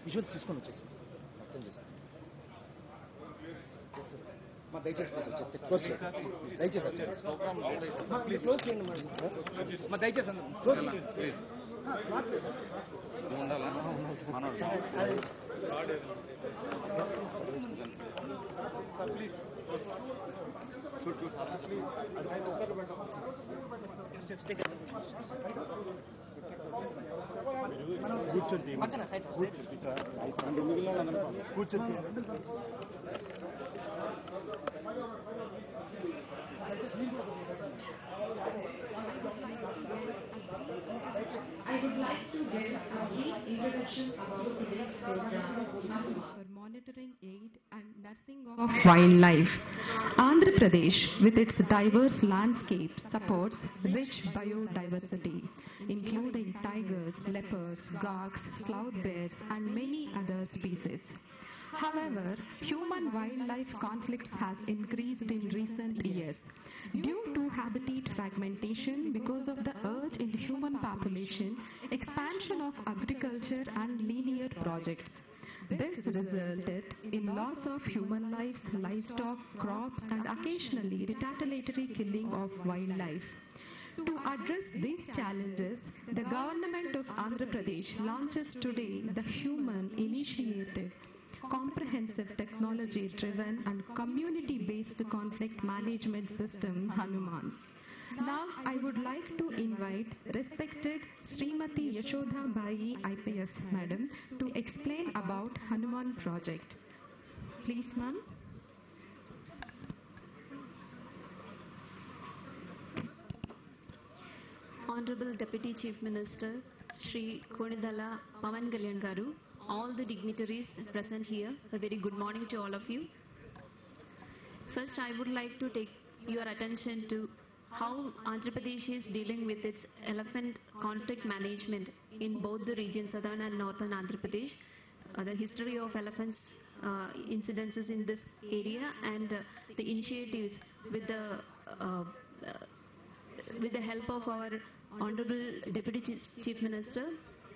Visuals తీసుకొని వచ్చేసి అర్థం చేసుకోండి. దయచేసి ప్లీజ్ వచ్చేస్తే క్లోజ్ చేయండి. దయచేసి క్లోజ్ చేయండి. దయచేసి క్లోజ్ చేయండి. కూర్చొని I would like to give a brief introduction about today's program for monitoring, aid and nursing of wildlife. Andhra Pradesh, with its diverse landscape, supports rich biodiversity, including tigers, leopards, gawks, sloth bears and many other species. However, human-wildlife conflicts has increased in recent years due to habitat fragmentation because of the urge in human population, expansion of agriculture and linear projects. This resulted in loss of human lives, livestock, crops and occasionally retaliatory killing of wildlife. To address these challenges, the government of Andhra Pradesh launches today the Human Initiative, comprehensive technology-driven and community-based conflict management system, Hanuman. Now, I would like to invite respected Srimati Yashodha Bai IPS Madam to explain about Hanuman project. Please, ma'am. Honorable Deputy Chief Minister, Shri Konidala Pavan Kalyan Garu, all the dignitaries present here, a very good morning to all of you. First, I would like to take your attention to how Andhra Pradesh is dealing with its elephant conflict management in both the regions, southern and northern Andhra Pradesh, the history of elephants incidences in this area and the initiatives with the help of our Honorable Deputy Chief Minister,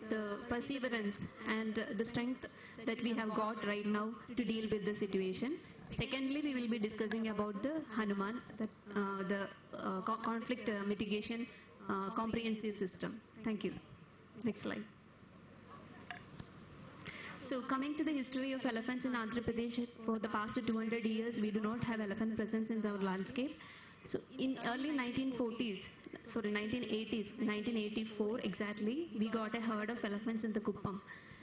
the perseverance and the strength that we have got right now to deal with the situation. Secondly, we will be discussing about the Hanuman, conflict mitigation comprehensive system. Thank you. Next slide. So coming to the history of elephants in Andhra Pradesh, for the past 200 years, we do not have elephant presence in our landscape. So in early 1984 exactly, we got a herd of elephants in the Kuppam.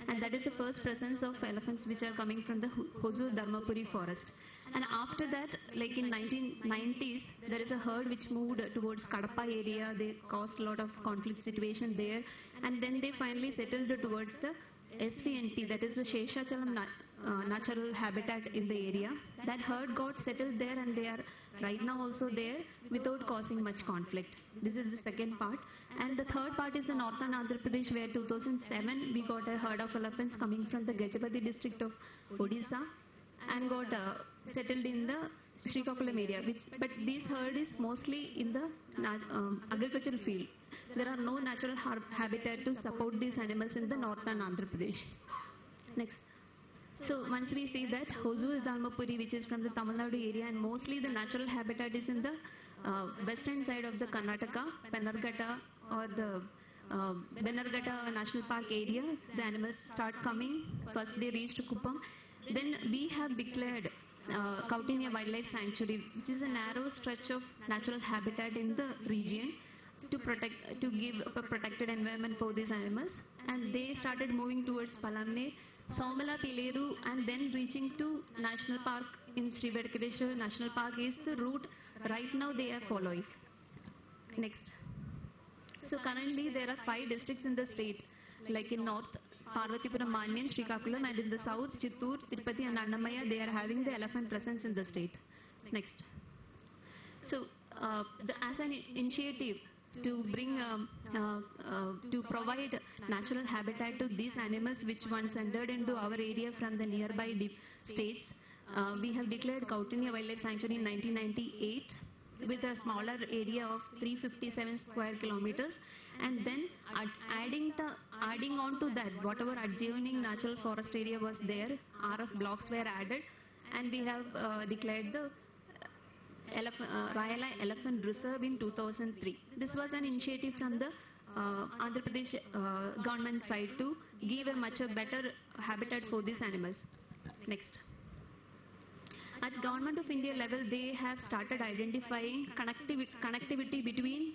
And that is the first presence of elephants which are coming from the Hosur Dharmapuri forest. And after that, like in 1990s, there is a herd which moved towards Kadapa area. They caused a lot of conflict situation there. And then they finally settled towards the SVNP, that is the Sheshachalam natural habitat in the area. That herd got settled there and they are right now also there without causing much conflict. This is the second part. And the third part is the northern Andhra Pradesh, where 2007 we got a herd of elephants coming from the Gajapati district of Odisha and got settled in the Srikakulam area. But this herd is mostly in the agricultural field. There are no natural habitat to support these animals in the northern Andhra Pradesh. Next. So once we see that Hosur Dharmapuri, which is from the Tamil Nadu area, and mostly the natural habitat is in the western side of the Karnataka, Bannerghatta or the Bannerghatta National Park area, the animals start coming. First they reach to Kuppam. Then we have declared Kautinya Wildlife Sanctuary, which is a narrow stretch of natural habitat in the region to give a protected environment for these animals. And they started moving towards Palamme, Somala, Pileru, and then reaching to National Park in Sri Venkateshwara National Park is the route right now they are following. Next. So currently there are 5 districts in the state, like in north, Parvatipuram, Manyan, Srikakulam, and in the south, Chittoor, Tirupati and Annamaya, they are having the elephant presence in the state. Next. So as an initiative to bring to provide natural habitat to these animals which once entered into our area from the nearby states, we have declared Kautinya Wildlife Sanctuary in 1998. with a smaller area of 357 square kilometers, and then adding on to that whatever adjoining natural forest area was there, RF blocks were added, and we have declared the Rayala Elephant Reserve in 2003. This was an initiative from the Andhra Pradesh government side to give a much better habitat for these animals. Next. At Government of India level, they have started identifying connectivity between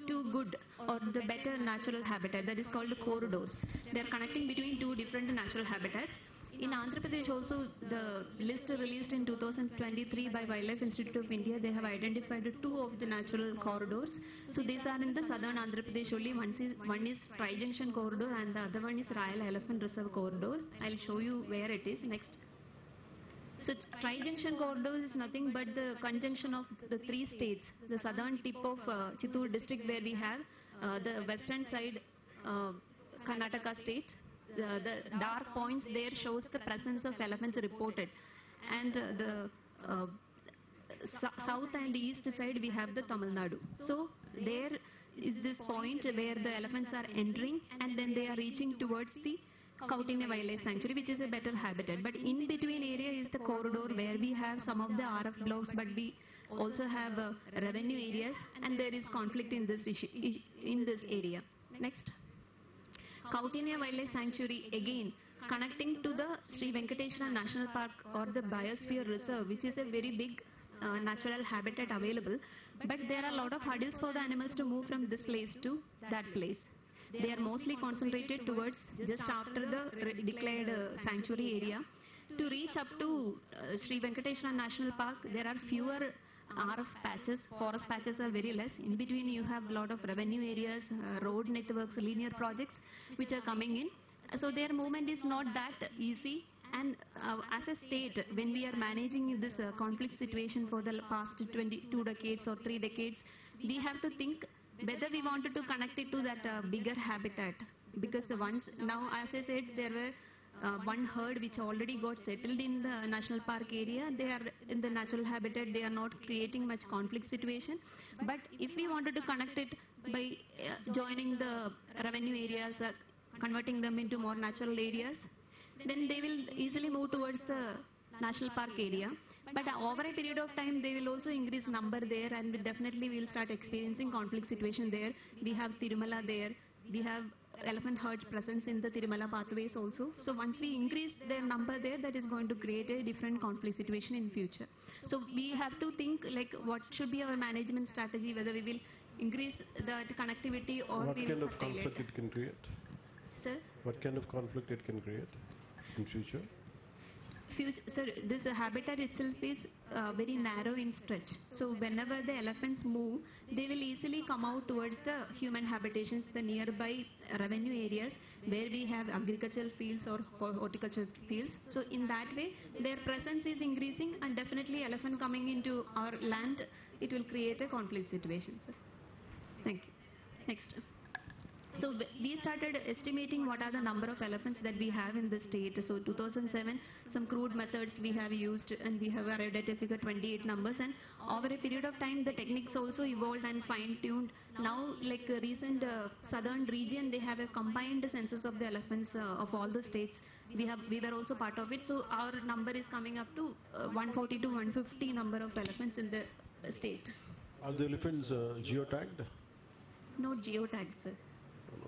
two good or the better natural habitat, that is called corridors. They are connecting between two different natural habitats. In Andhra Pradesh also, the list released in 2023 by Wildlife Institute of India, they have identified two of the natural corridors. So these are in the southern Andhra Pradesh only. One is Tri-Junction Corridor and the other one is Rayala Elephant Reserve Corridor. I'll show you where it is next. So Tri-Junction Corridor is nothing but the conjunction of the three states. The southern tip of Chittoor district where we have the western side Karnataka state. The dark points there shows the presence of elephants reported, and the south and east side we have the Tamil Nadu. So there is this point where the elephants are entering and then they are reaching towards the Kautinya Wildlife Sanctuary, which is a better habitat. But in between area is the corridor where we have some of the RF blocks, but we also have revenue areas, and there is conflict in this area. Next. Kautinya Wildlife Sanctuary, again connecting to the Sri Venkateshwara National Park or the Biosphere Reserve, which is a very big natural habitat available, but there are a lot of hurdles for the animals to move from this place to that place. They are mostly concentrated towards just after the declared sanctuary area. To reach up to Sri Venkateshwara National Park, there are fewer RF patches, forest patches are very less. In between you have a lot of revenue areas, road networks, linear projects which are coming in. So their movement is not that easy, and as a state, when we are managing this conflict situation for the past 22 decades or 3 decades, we have to think whether we wanted to connect it to that bigger habitat. Because once, now as I said, there were one herd which already got settled in the national park area. They are in the natural habitat, they are not creating much conflict situation. But if we wanted to connect it by joining the revenue areas, converting them into more natural areas, then they will easily move towards the national park area. But over a period of time, they will also increase number there, and definitely we will start experiencing conflict situation there. We have Tirumala there. We have elephant herd presence in the Tirumala pathways also. So once we increase their number there, that is going to create a different conflict situation in future. So we have to think like what should be our management strategy, whether we will increase the connectivity or what we kind will of conflict it can create? Sir? What kind of conflict it can create in future? Sir, this habitat itself is very narrow in stretch. So whenever the elephants move, they will easily come out towards the human habitations, the nearby revenue areas where we have agricultural fields or horticultural fields. So in that way, their presence is increasing, and definitely elephant coming into our land, it will create a conflict situation, sir. Thank you. Next. So we started estimating what are the number of elephants that we have in the state. So 2007, some crude methods we have used, and we have arrived at a figure 28 numbers. And over a period of time, the techniques also evolved and fine-tuned. Now, like recent southern region, they have a combined census of the elephants of all the states. We were also part of it. So our number is coming up to 140 to 150 number of elephants in the state. Are the elephants geotagged? No geotagged, sir.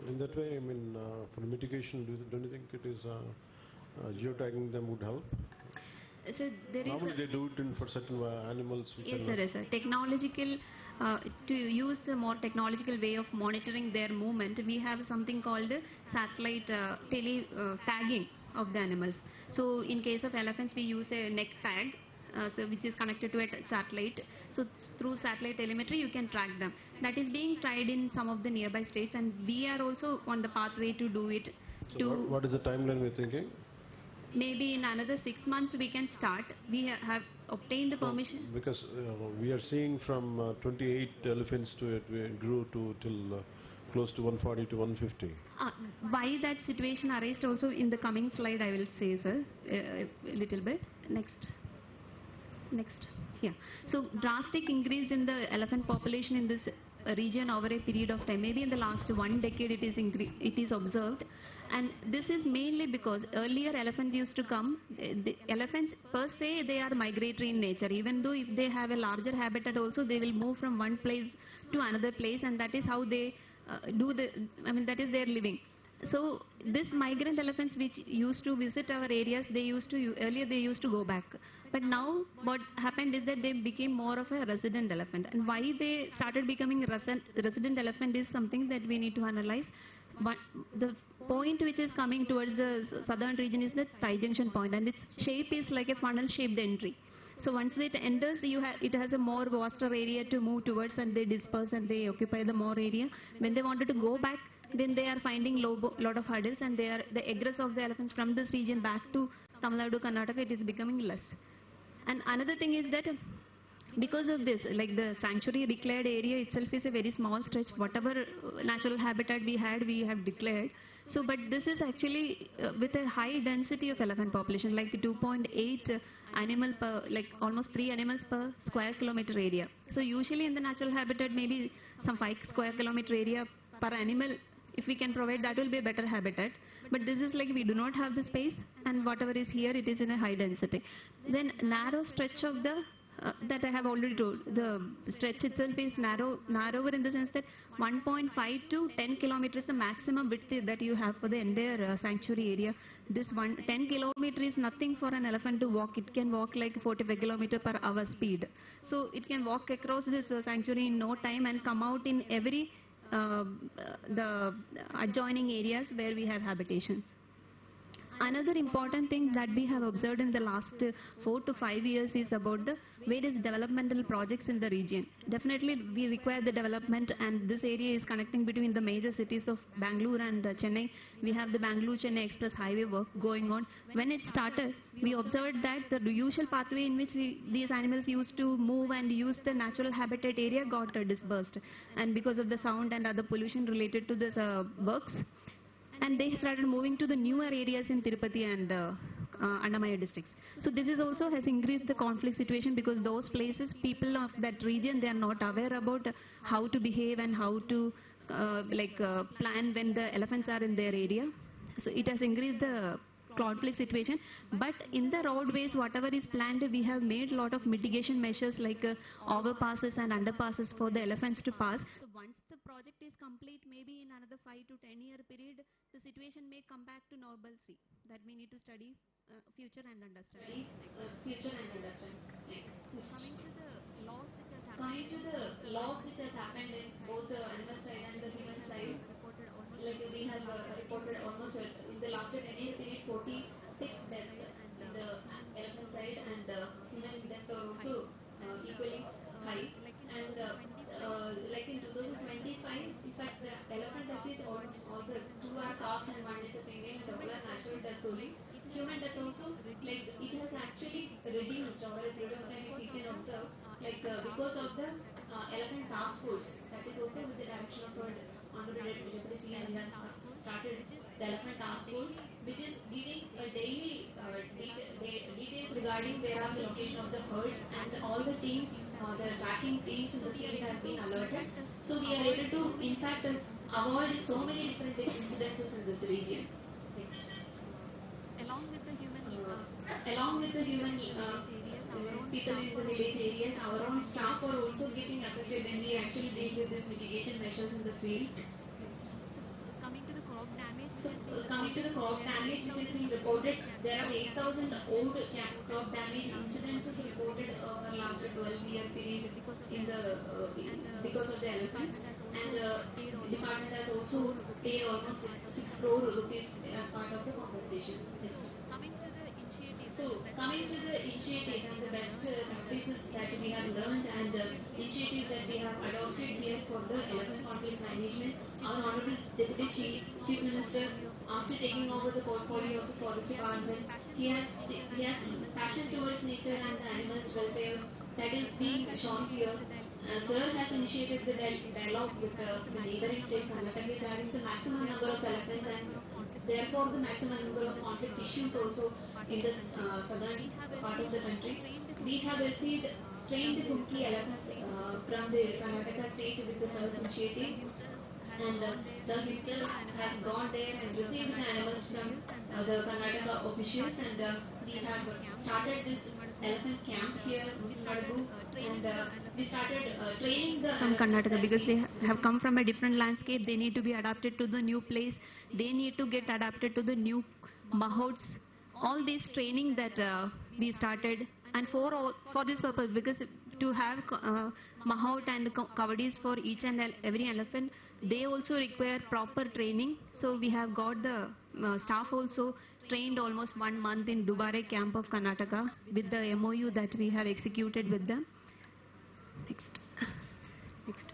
In that way, I mean, for mitigation, don't you think it is geotagging them would help? So there Normally is they do it for certain animals. Which yes, sir, yes, sir. Technological, to use a more technological way of monitoring their movement, we have something called satellite tagging of the animals. So in case of elephants, we use a neck tag. So which is connected to a satellite. So through satellite telemetry you can track them. That is being tried in some of the nearby states, and we are also on the pathway to do it. So what is the timeline we're thinking? Maybe in another 6 months we can start. We have obtained the permission. Because we are seeing from 28 elephants to it grew to till close to 140 to 150. Why that situation arose also in the coming slide I will say, sir, a little bit. Next. Next. Yeah. So drastic increase in the elephant population in this region over a period of time. Maybe in the last 1 decade it is observed. And this is mainly because earlier elephants used to come. The elephants per se, they are migratory in nature. Even though if they have a larger habitat also, they will move from one place to another place, and that is how they that is their living. So this migrant elephants which used to visit our areas, earlier they used to go back. But now what happened is that they became more of a resident elephant. And why they started becoming resident elephant is something that we need to analyze. But the point which is coming towards the southern region is the tie junction point, and its shape is like a funnel shaped entry. So once it enters, it has a more vaster area to move towards, and they disperse and they occupy the more area. When they wanted to go back, then they are finding lot of hurdles, and the egress of the elephants from this region back to Tamil Nadu, Karnataka, it is becoming less. And another thing is that because of this, like the sanctuary declared area itself is a very small stretch. Whatever natural habitat we have declared. So, but this is actually with a high density of elephant population, like 2.8 animal per, like almost 3 animals per square kilometer area. So usually in the natural habitat, maybe some 5 square kilometer area per animal, if we can provide, that will be a better habitat. But this is like we do not have the space, and whatever is here, it is in a high density. Then narrow stretch of the that I have already told. The stretch itself is narrower in the sense that 1.5 to 10 kilometers is the maximum width that you have for the entire sanctuary area. This 10 kilometers is nothing for an elephant to walk. It can walk like 45 kilometers per hour speed. So it can walk across this sanctuary in no time and come out in every the adjoining areas where we have habitations. Another important thing that we have observed in the last 4 to 5 years is about the various developmental projects in the region. Definitely we require the development, and this area is connecting between the major cities of Bangalore and Chennai. We have the Bangalore-Chennai Express Highway work going on. When it started, we observed that the usual pathway in which these animals used to move and use the natural habitat area got dispersed. And because of the sound and other pollution related to this works, and they started moving to the newer areas in Tirupati and Annamaya districts. So this is also has increased the conflict situation, because those places, people of that region, they are not aware about how to behave and how to plan when the elephants are in their area. So it has increased the conflict situation. But in the roadways, whatever is planned, we have made a lot of mitigation measures like overpasses and underpasses for the elephants to pass. So once the project is complete, maybe in another 5 to 10 year period, the situation may come back to normalcy. That we need to study future and understand. Coming to the loss which has happened in both the animal side and the human side, like we have reported almost in the last 10-year period 46 deaths in the elephant side, and human deaths are also equally high. And like in 2025, in fact, the elephant death is almost all the 2 are calves and 1 is a female, and all are natural death only. Human death also, like it has actually reduced over a period of time, if we can observe, like because of the elephant task force. That is also with the direction of our Honorable Deputy CM, and has started the elephant task force, which is giving a daily details regarding where are the location of the herds, and all the teams, the tracking teams in the field have been alerted. So we are able to, in fact, avoid so many different incidences in this region. Along with the human people in the village areas, our own staff are also getting affected when we actually deal with these mitigation measures in the field. Coming to the crop damage which is being reported, there are 8,000 old crop damage incidences reported over last 12-year period in the because of the elephants, and the department has also paid almost 6 crore rupees as part of the compensation. So, coming to the initiatives and the best practices that we have learned, and the initiatives that we have adopted here for the elephant conflict management, our Honorable Deputy Chief Minister, after taking over the portfolio of the Forest Department, he has passion towards nature and the animal welfare that is being shown here. Sir has initiated the dialogue with the neighboring state. Karnataka is having the maximum number of elephants and therefore the maximum number of conflict issues also in the southern part of the country. We have received trained Kumki elephants from the Karnataka state with the Sir's initiative, and the himself have gone there and received the animals from the Karnataka officials, and we have started this elephant camp here in Madagu, and we started training the from elephants Karnataka, that because we they have come from a different landscape. They need to be adapted to the new place. They need to get adapted to the new mahots. All this training that we started, and for this purpose, because to have mahout and kavadis for each and every elephant, they also require proper training. So we have got the staff also trained almost 1 month in Dubare camp of Karnataka with the MOU that we have executed with them. Next. Next.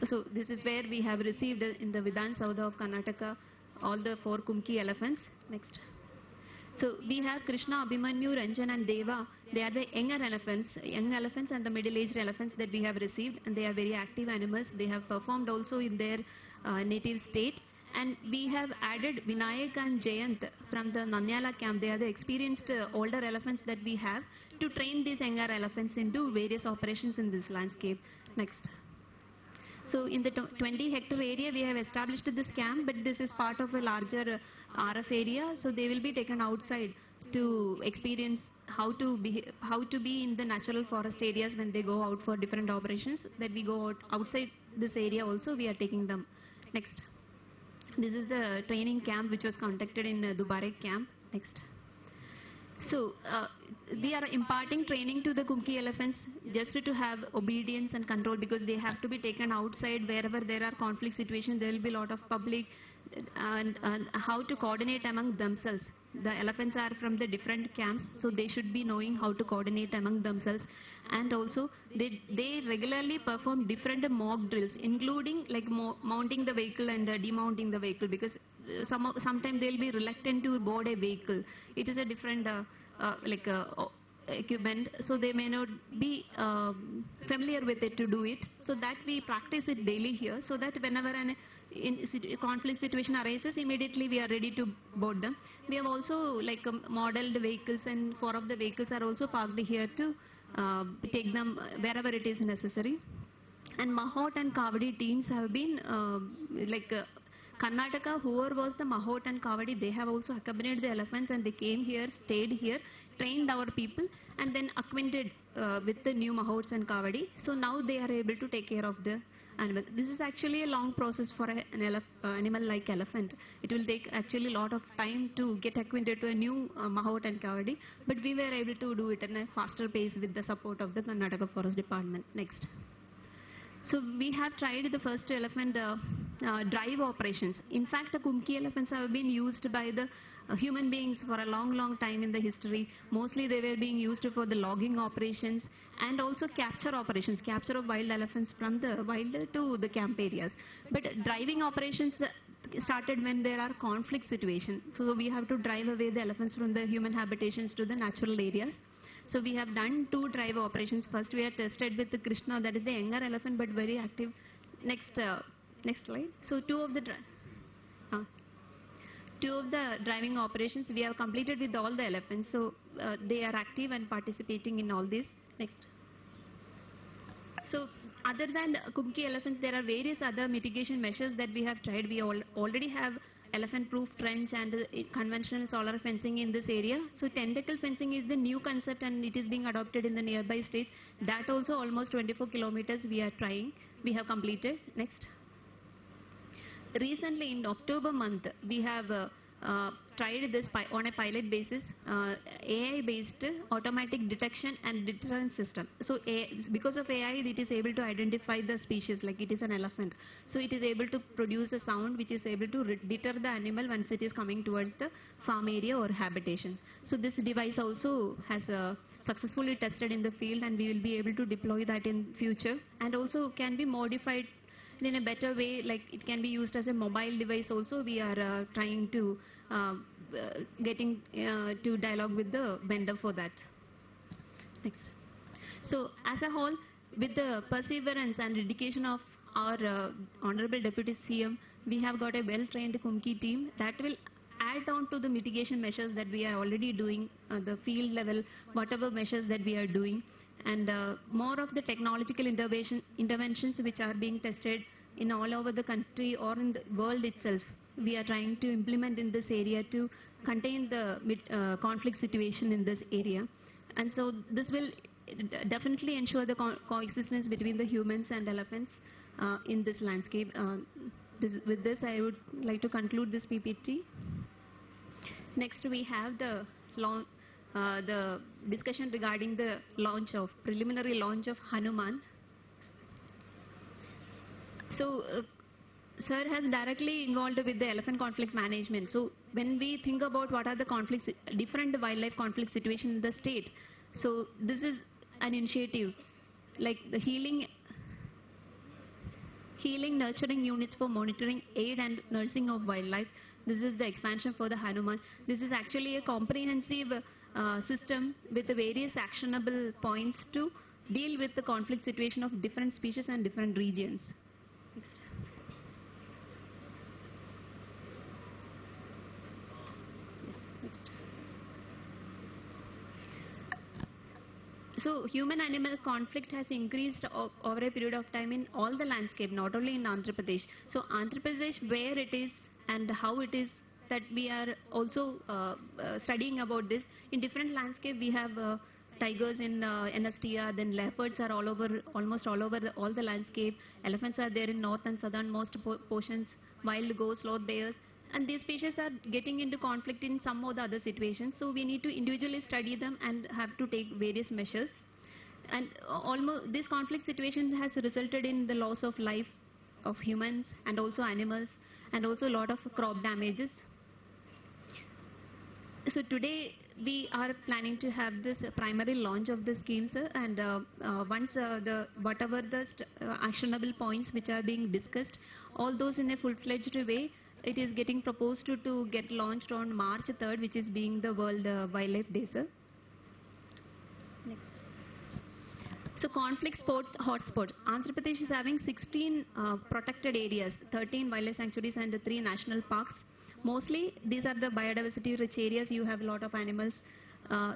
So this is where we have received in the Vidhan Saudha of Karnataka all the 4 Kumki elephants. Next. So we have Krishna, Abhimanyu, Ranjan and Deva. They are the young elephants and the middle-aged elephants that we have received, and they are very active animals. They have performed also in their native state. And we have added Vinayak and Jayant from the Nanyala camp. They are the experienced older elephants that we have to train these younger elephants into various operations in this landscape. Next. So in the 20-hectare area, we have established this camp, but this is part of a larger RF area. So they will be taken outside to experience how to be in the natural forest areas when they go out for different operations. That we go outside this area also, we are taking them. Next. This is the training camp which was conducted in Dubare camp. Next. So we are imparting training to the Kumki elephants just to have obedience and control, because they have to be taken outside wherever there are conflict situations. There will be a lot of public, and how to coordinate among themselves. The elephants are from the different camps, so they should be knowing how to coordinate among themselves. And also they regularly perform different mock drills, including like mounting the vehicle and demounting the vehicle, because sometimes they'll be reluctant to board a vehicle. It is a different equipment, so they may not be familiar with it to do it. So that we practice it daily here, so that whenever a conflict situation arises, immediately we are ready to board them. We have also modeled vehicles, and 4 of the vehicles are also parked here to take them wherever it is necessary. And Mahout and Kavadi teams have been Karnataka, whoever was the Mahout and Kavadi, they have also accompanied the elephants, and they came here, stayed here, trained our people, and then acquainted with the new Mahouts and Kavadi. So now they are able to take care of the animal. This is actually a long process for an animal like elephant. It will take actually a lot of time to get acquainted to a new Mahout and Kavadi, but we were able to do it in a faster pace with the support of the Karnataka Forest Department. Next. So we have tried the first elephant drive operations. In fact, the Kumki elephants have been used by the human beings for a long time in the history. Mostly they were being used for the logging operations and also capture operations, capture of wild elephants from the wild to the camp areas. But driving operations started when there are conflict situations. So we have to drive away the elephants from the human habitations to the natural areas. So we have done 2 drive operations. First we have tested with the Krishna, that is the younger elephant but very active. Next slide. So 2 of the driving operations we have completed with all the elephants. So they are active and participating in all this. Next. So other than Kumki elephants, there are various other mitigation measures that we have tried. We already have elephant-proof trench and conventional solar fencing in this area. So tentacle fencing is the new concept, and it is being adopted in the nearby states. That also almost 24 kilometers we are trying. We have completed. Next. Recently in October month, we have tried this on a pilot basis, AI-based automatic detection and deterrence system. So because of AI, it is able to identify the species, like it is an elephant. So it is able to produce a sound which is able to deter the animal once it is coming towards the farm area or habitations. So this device also has successfully tested in the field, and we will be able to deploy that in future, and also can be modified in a better way, like it can be used as a mobile device also. We are trying to getting to dialogue with the vendor for that. Next. So as a whole, with the perseverance and dedication of our Honorable Deputy CM, we have got a well-trained Kumki team that will add on to the mitigation measures that we are already doing, the field level, whatever measures that we are doing, and more of the technological interventions which are being tested in all over the country or in the world itself. We are trying to implement in this area to contain the conflict situation in this area. And so this will definitely ensure the coexistence between the humans and elephants in this landscape. With this, I would like to conclude this PPT. Next, we have the discussion regarding the preliminary launch of Hanuman. So, Sir has directly involved with the elephant conflict management. So, when we think about what are the conflicts, different wildlife conflict situations in the state, so this is an initiative like the healing, nurturing units for monitoring, aid and nursing of wildlife. This is the expansion for the Hanuman. This is actually a comprehensive system with the various actionable points to deal with the conflict situation of different species and different regions. Next. Yes, next. So human-animal conflict has increased over a period of time in all the landscape, not only in Andhra Pradesh. So Andhra Pradesh, where it is and how it is, that we are also studying about this. In different landscape, we have tigers in NSTR, then leopards are all over, almost all over all the landscape. Elephants are there in north and southernmost portions, wild goats, sloth bears. And these species are getting into conflict in some or the other situations. So we need to individually study them and have to take various measures. And almost this conflict situation has resulted in the loss of life of humans and also animals, and also a lot of crop damages. So today we are planning to have this primary launch of the scheme, sir, and once whatever the actionable points which are being discussed, all those in a full-fledged way, it is getting proposed to get launched on March 3rd, which is being the World Wildlife Day, sir. Next. So conflict hotspot. Andhra Pradesh is having 16 protected areas, 13 wildlife sanctuaries and 3 national parks. Mostly these are the biodiversity rich areas. You have a lot of animals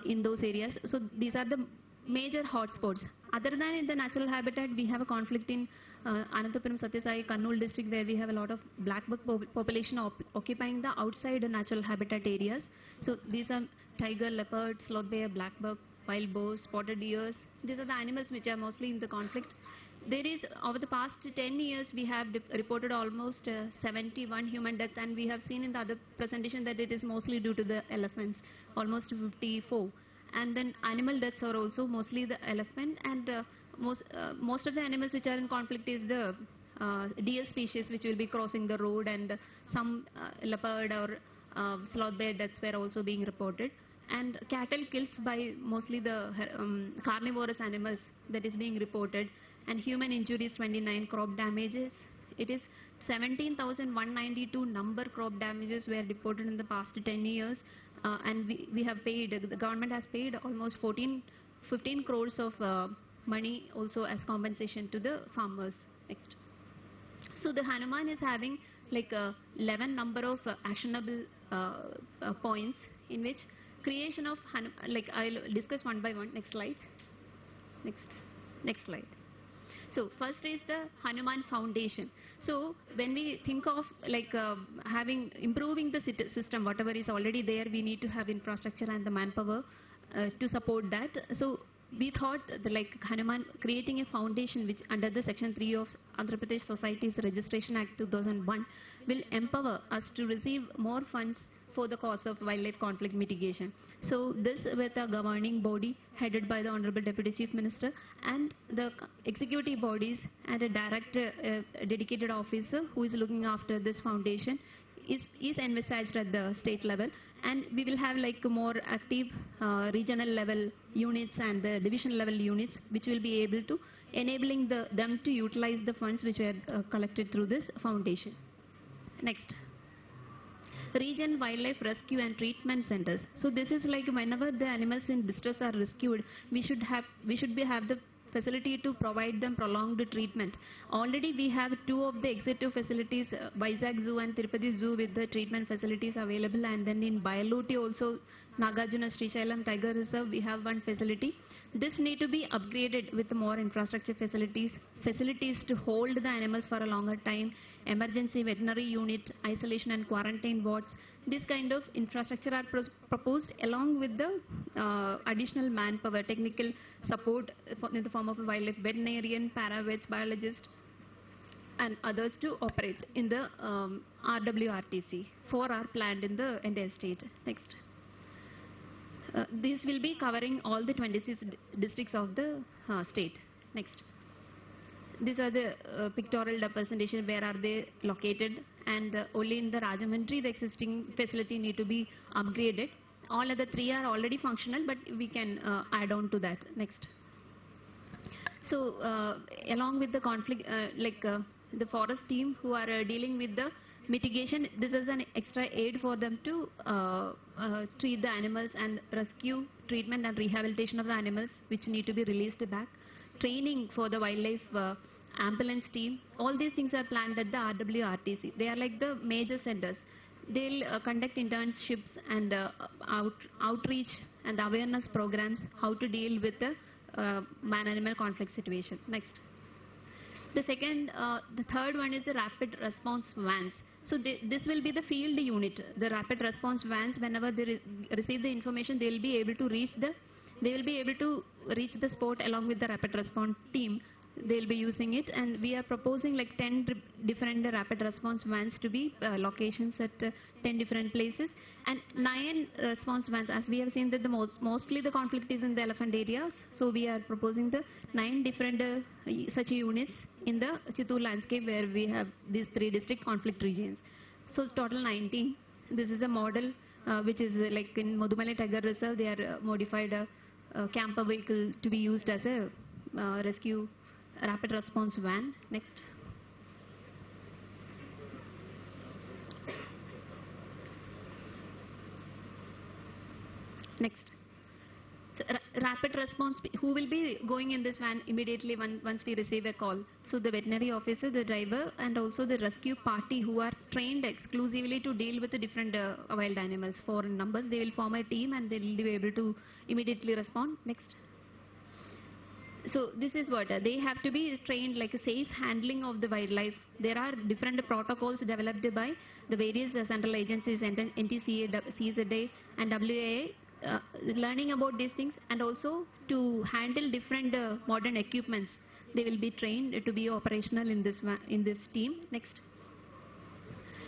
in those areas. So these are the major hotspots. Other than in the natural habitat, we have a conflict in Anantapuram, Satyasai, Kurnool district, where we have a lot of black buck population occupying the outside natural habitat areas. So these are tiger, leopard, sloth bear, black buck, wild boars, spotted deers. These are the animals which are mostly in the conflict. There is, over the past 10 years, we have reported almost 71 human deaths, and we have seen in the other presentation that it is mostly due to the elephants, almost 54. And then animal deaths are also mostly the elephant, and most of the animals which are in conflict is the deer species which will be crossing the road, and some leopard or sloth bear deaths were also being reported. And cattle kills by mostly the carnivorous animals that is being reported, and human injuries 29, crop damages. It is 17,192 number crop damages were reported in the past 10 years, and we have paid, the government has paid almost 15 crores of money also as compensation to the farmers. Next. So the Hanuman is having like 11 number of actionable points, in which creation of like I'll discuss one by one. Next slide. Next slide. So first is the Hanuman Foundation. So when we think of like improving the system, whatever is already there, we need to have infrastructure and the manpower to support that. So we thought like Hanuman creating a foundation which under the section 3 of Andhra Pradesh Societies Registration Act 2001 will empower us to receive more funds for the cause of wildlife conflict mitigation. So this with a governing body headed by the Honorable Deputy Chief Minister and the executive bodies and a director, dedicated officer who is looking after this foundation is envisaged at the state level, and we will have like more active regional level units and the division level units which will be able to enabling them to utilize the funds which were collected through this foundation. Next. Region Wildlife Rescue and Treatment Centers. So this is like whenever the animals in distress are rescued, we should have the facility to provide them prolonged treatment. Already we have two of the executive facilities, Vizag Zoo and Tirupati Zoo, with the treatment facilities available, and then in Bayaluti also, Nagarjuna Srisailam Tiger Reserve, we have one facility. This need to be upgraded with more infrastructure facilities, facilities to hold the animals for a longer time, emergency veterinary unit, isolation and quarantine wards. This kind of infrastructure are proposed along with the additional manpower, technical support in the form of a wildlife veterinarian, paravets, biologist, and others to operate in the RWRTC. 4 are planned in the entire state. Next. This will be covering all the 26 districts of the state. Next. These are the pictorial representation, where are they located, and only in the Rajahmundry the existing facility need to be upgraded. All other 3 are already functional, but we can add on to that. Next. So along with the conflict, the forest team who are dealing with the mitigation, this is an extra aid for them to treat the animals and rescue, treatment and rehabilitation of the animals which need to be released back. Training for the wildlife ambulance team. All these things are planned at the RWRTC. They are like the major centers. They'll conduct internships and outreach and awareness programs, how to deal with the man-animal conflict situation. Next. The third one is the rapid response vans. So this will be the field unit. The rapid response vans, whenever they receive the information, they will be able to reach the spot along with the rapid response team. They'll be using it, and we are proposing like 10 different rapid response vans to be locations at 10 different places, and 9 response vans, as we have seen that mostly the conflict is in the elephant areas. So we are proposing the 9 different such units in the Chittoor landscape, where we have these 3 district conflict regions. So total 19. This is a model which is like in Madhumali Tiger Reserve. They are modified a camper vehicle to be used as a rescue rapid response van. Next. Next. So rapid response, who will be going in this van immediately once we receive a call? So the veterinary officer, the driver, and also the rescue party who are trained exclusively to deal with the different wild animals. 4 in numbers. They will form a team and they will be able to immediately respond. Next. So this is what they have to be trained, like a safe handling of the wildlife. There are different protocols developed by the various central agencies, NTCA, CZA and WAA, learning about these things, and also to handle different modern equipments. They will be trained to be operational in this team. Next.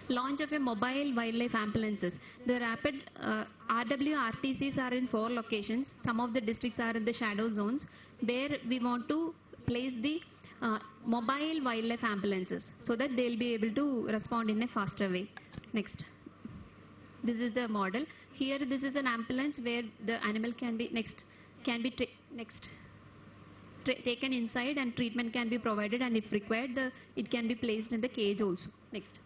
Launch of a mobile wildlife ambulances. The rapid RWRTCs are in 4 locations. Some of the districts are in the shadow zones, where we want to place the mobile wildlife ambulances so that they will be able to respond in a faster way. Next. This is the model. Here this is an ambulance where the animal can be taken inside, and treatment can be provided, and if required it can be placed in the cage also. Next.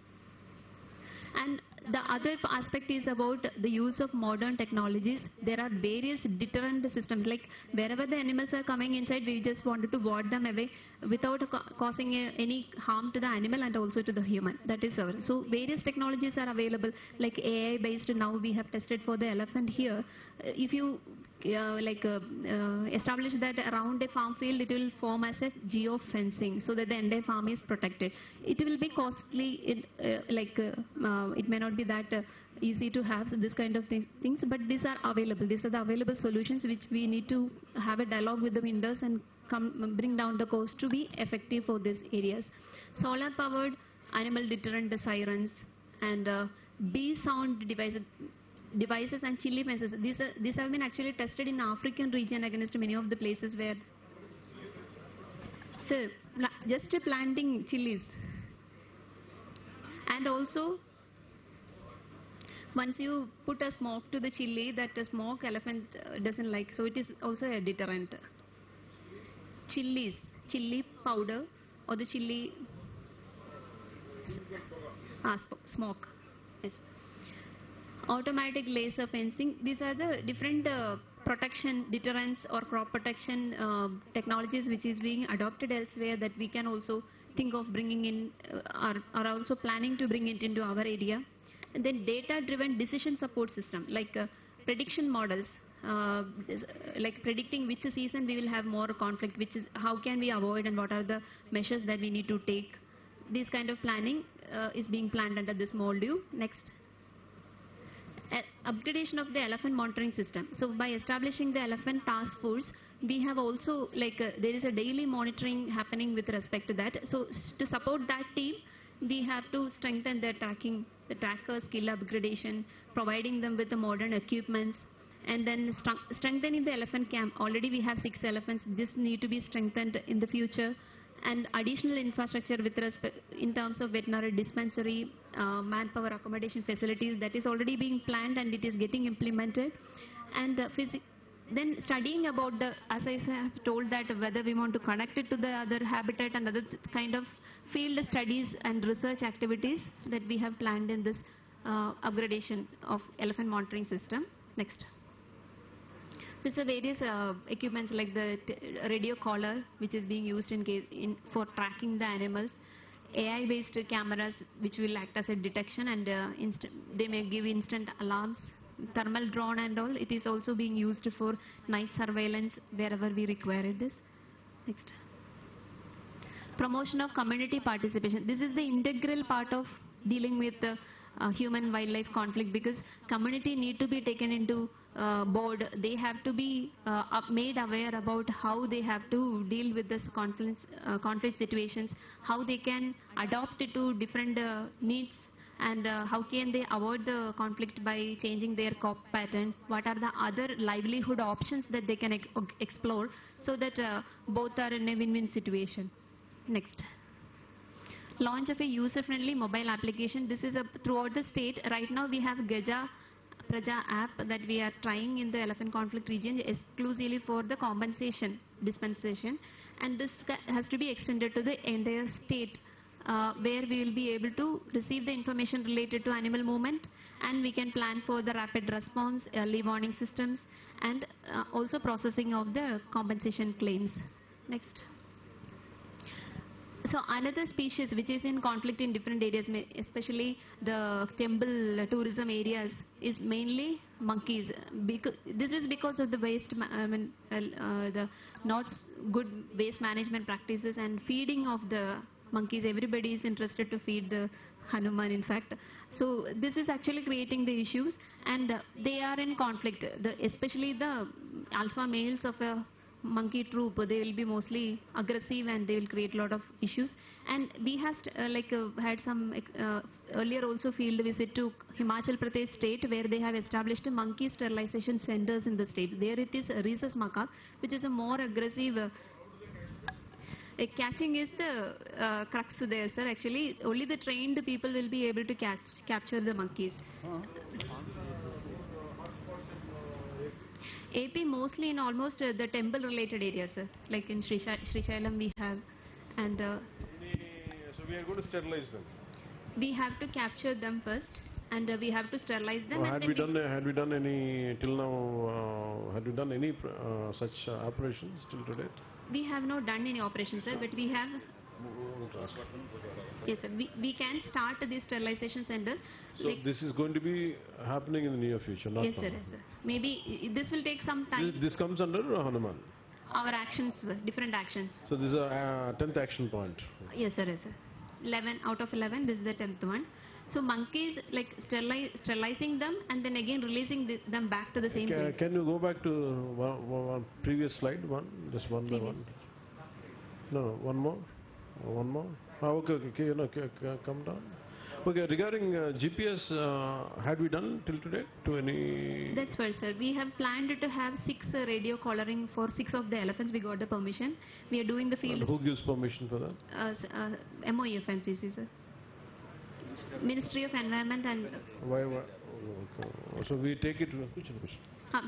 And the other aspect is about the use of modern technologies. There are various deterrent systems, like wherever the animals are coming inside, we just wanted to ward them away without causing any harm to the animal and also to the human. That is our. So various technologies are available, like AI based. Now we have tested for the elephant here. If you establish that around a farm field, it will form as a geo fencing so that the entire farm is protected. It will be costly, it may not be that easy to have this kind of things, but these are available. These are the available solutions which we need to have a dialogue with the vendors and bring down the cost to be effective for these areas. Solar powered animal deterrent sirens and bee sound devices and chili fences. These have been actually tested in African region against many of the places where, sir, just planting chilies. And also, once you put a smoke to the chili, that smoke elephant doesn't like, so it is also a deterrent. Chili powder or the chili smoke. Yes. automatic laser fencing. These are the different protection, deterrence or crop protection technologies which is being adopted elsewhere that we can also think of bringing in, are also planning to bring it into our area. And then data-driven decision support system, like prediction models, like predicting which season we will have more conflict, which is how can we avoid and what are the measures that we need to take. This kind of planning is being planned under this module. Next. Upgradation of the elephant monitoring system. So by establishing the elephant task force, we have also there is a daily monitoring happening with respect to that. So to support that team, we have to strengthen the tracker skill upgradation, providing them with the modern equipments, and then strengthening the elephant camp. Already we have 6 elephants. This need to be strengthened in the future. And additional infrastructure with respect in terms of veterinary dispensary, manpower accommodation facilities, that is already being planned and it is getting implemented. And then studying about the, as I have told, that whether we want to connect it to the other habitat and other kind of field studies and research activities that we have planned in this upgradation of elephant monitoring system. Next. These are various equipments like the radio collar, which is being used for tracking the animals, AI-based cameras which will act as a detection and they may give instant alarms, thermal drone and all. It is also being used for night surveillance wherever we require this. Next. Promotion of community participation. This is the integral part of dealing with human-wildlife conflict, because community need to be taken into board. They have to be made aware about how they have to deal with this conflict situations, how they can adapt it to different needs, and how can they avoid the conflict by changing their crop pattern, what are the other livelihood options that they can explore, so that both are in a win-win situation. Next. Launch of a user-friendly mobile application. This is throughout the state. Right now we have Gaja Praja app that we are trying in the elephant conflict region exclusively for the compensation dispensation, and this has to be extended to the entire state, where we will be able to receive the information related to animal movement, and we can plan for the rapid response, early warning systems, and also processing of the compensation claims. Next. So another species which is in conflict in different areas, especially the temple tourism areas, is mainly monkeys. This is because of the the not good waste management practices and feeding of the monkeys. Everybody is interested to feed the Hanuman, in fact. So this is actually creating the issues, and they are in conflict. Especially the alpha males of a monkey troop, they will be mostly aggressive and they will create a lot of issues. And we have had some earlier also field visit to Himachal Pradesh state, where they have established monkey sterilization centers in the state. There it is rhesus macaque, which is a more aggressive. Catching is the crux there, sir. Actually, only the trained people will be able to capture the monkeys. AP mostly in almost the temple related areas, sir. Like in Srisailam we have, and so we are going to sterilize them. We have to capture them first, and we have to sterilize them. Had we done any till now? Had we done any such operations till today? We have not done any operations, sir, but we have. Yes, sir. We can start these sterilization centers. So this is going to be happening in the near future, not yes, sir, yes, sir. Maybe this will take some time. This comes under Hanuman. Our actions, sir, different actions. So this is a 10th action point. Yes, sir, yes, sir. 11 out of 11. This is the 10th one. So monkeys, like sterilizing them and then again releasing them back to the same place. Can you go back to one previous slide? Just one by one. No, one more. One more. Okay. Come down. Okay, regarding GPS, had we done till today to any? That's right, sir. We have planned to have 6 radio collaring for 6 of the elephants. We got the permission. We are doing the field. And who gives permission for that? MOEF and CC, sir. Ministry of Environment and. Why? So we take it.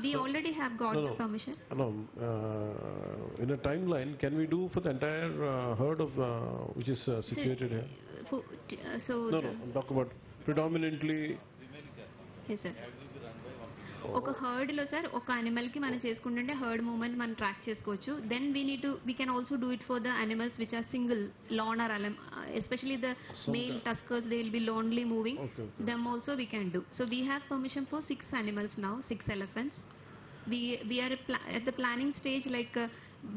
We already have got permission. No, in a timeline, can we do for the entire herd of which is situated here? So I'm talking about predominantly. Yes sir ఒక herd లో sir ఒక animal కి మనం చేసుకుంటుంటే herd movement మనం track చేసుకోవచ్చు. Then we can also do it for the animals which are single lone or alone, especially the male tuskers, they will be lonely moving, them also we can do. So we have permission for 6 animals now, 6 elephants. We are at the planning stage, like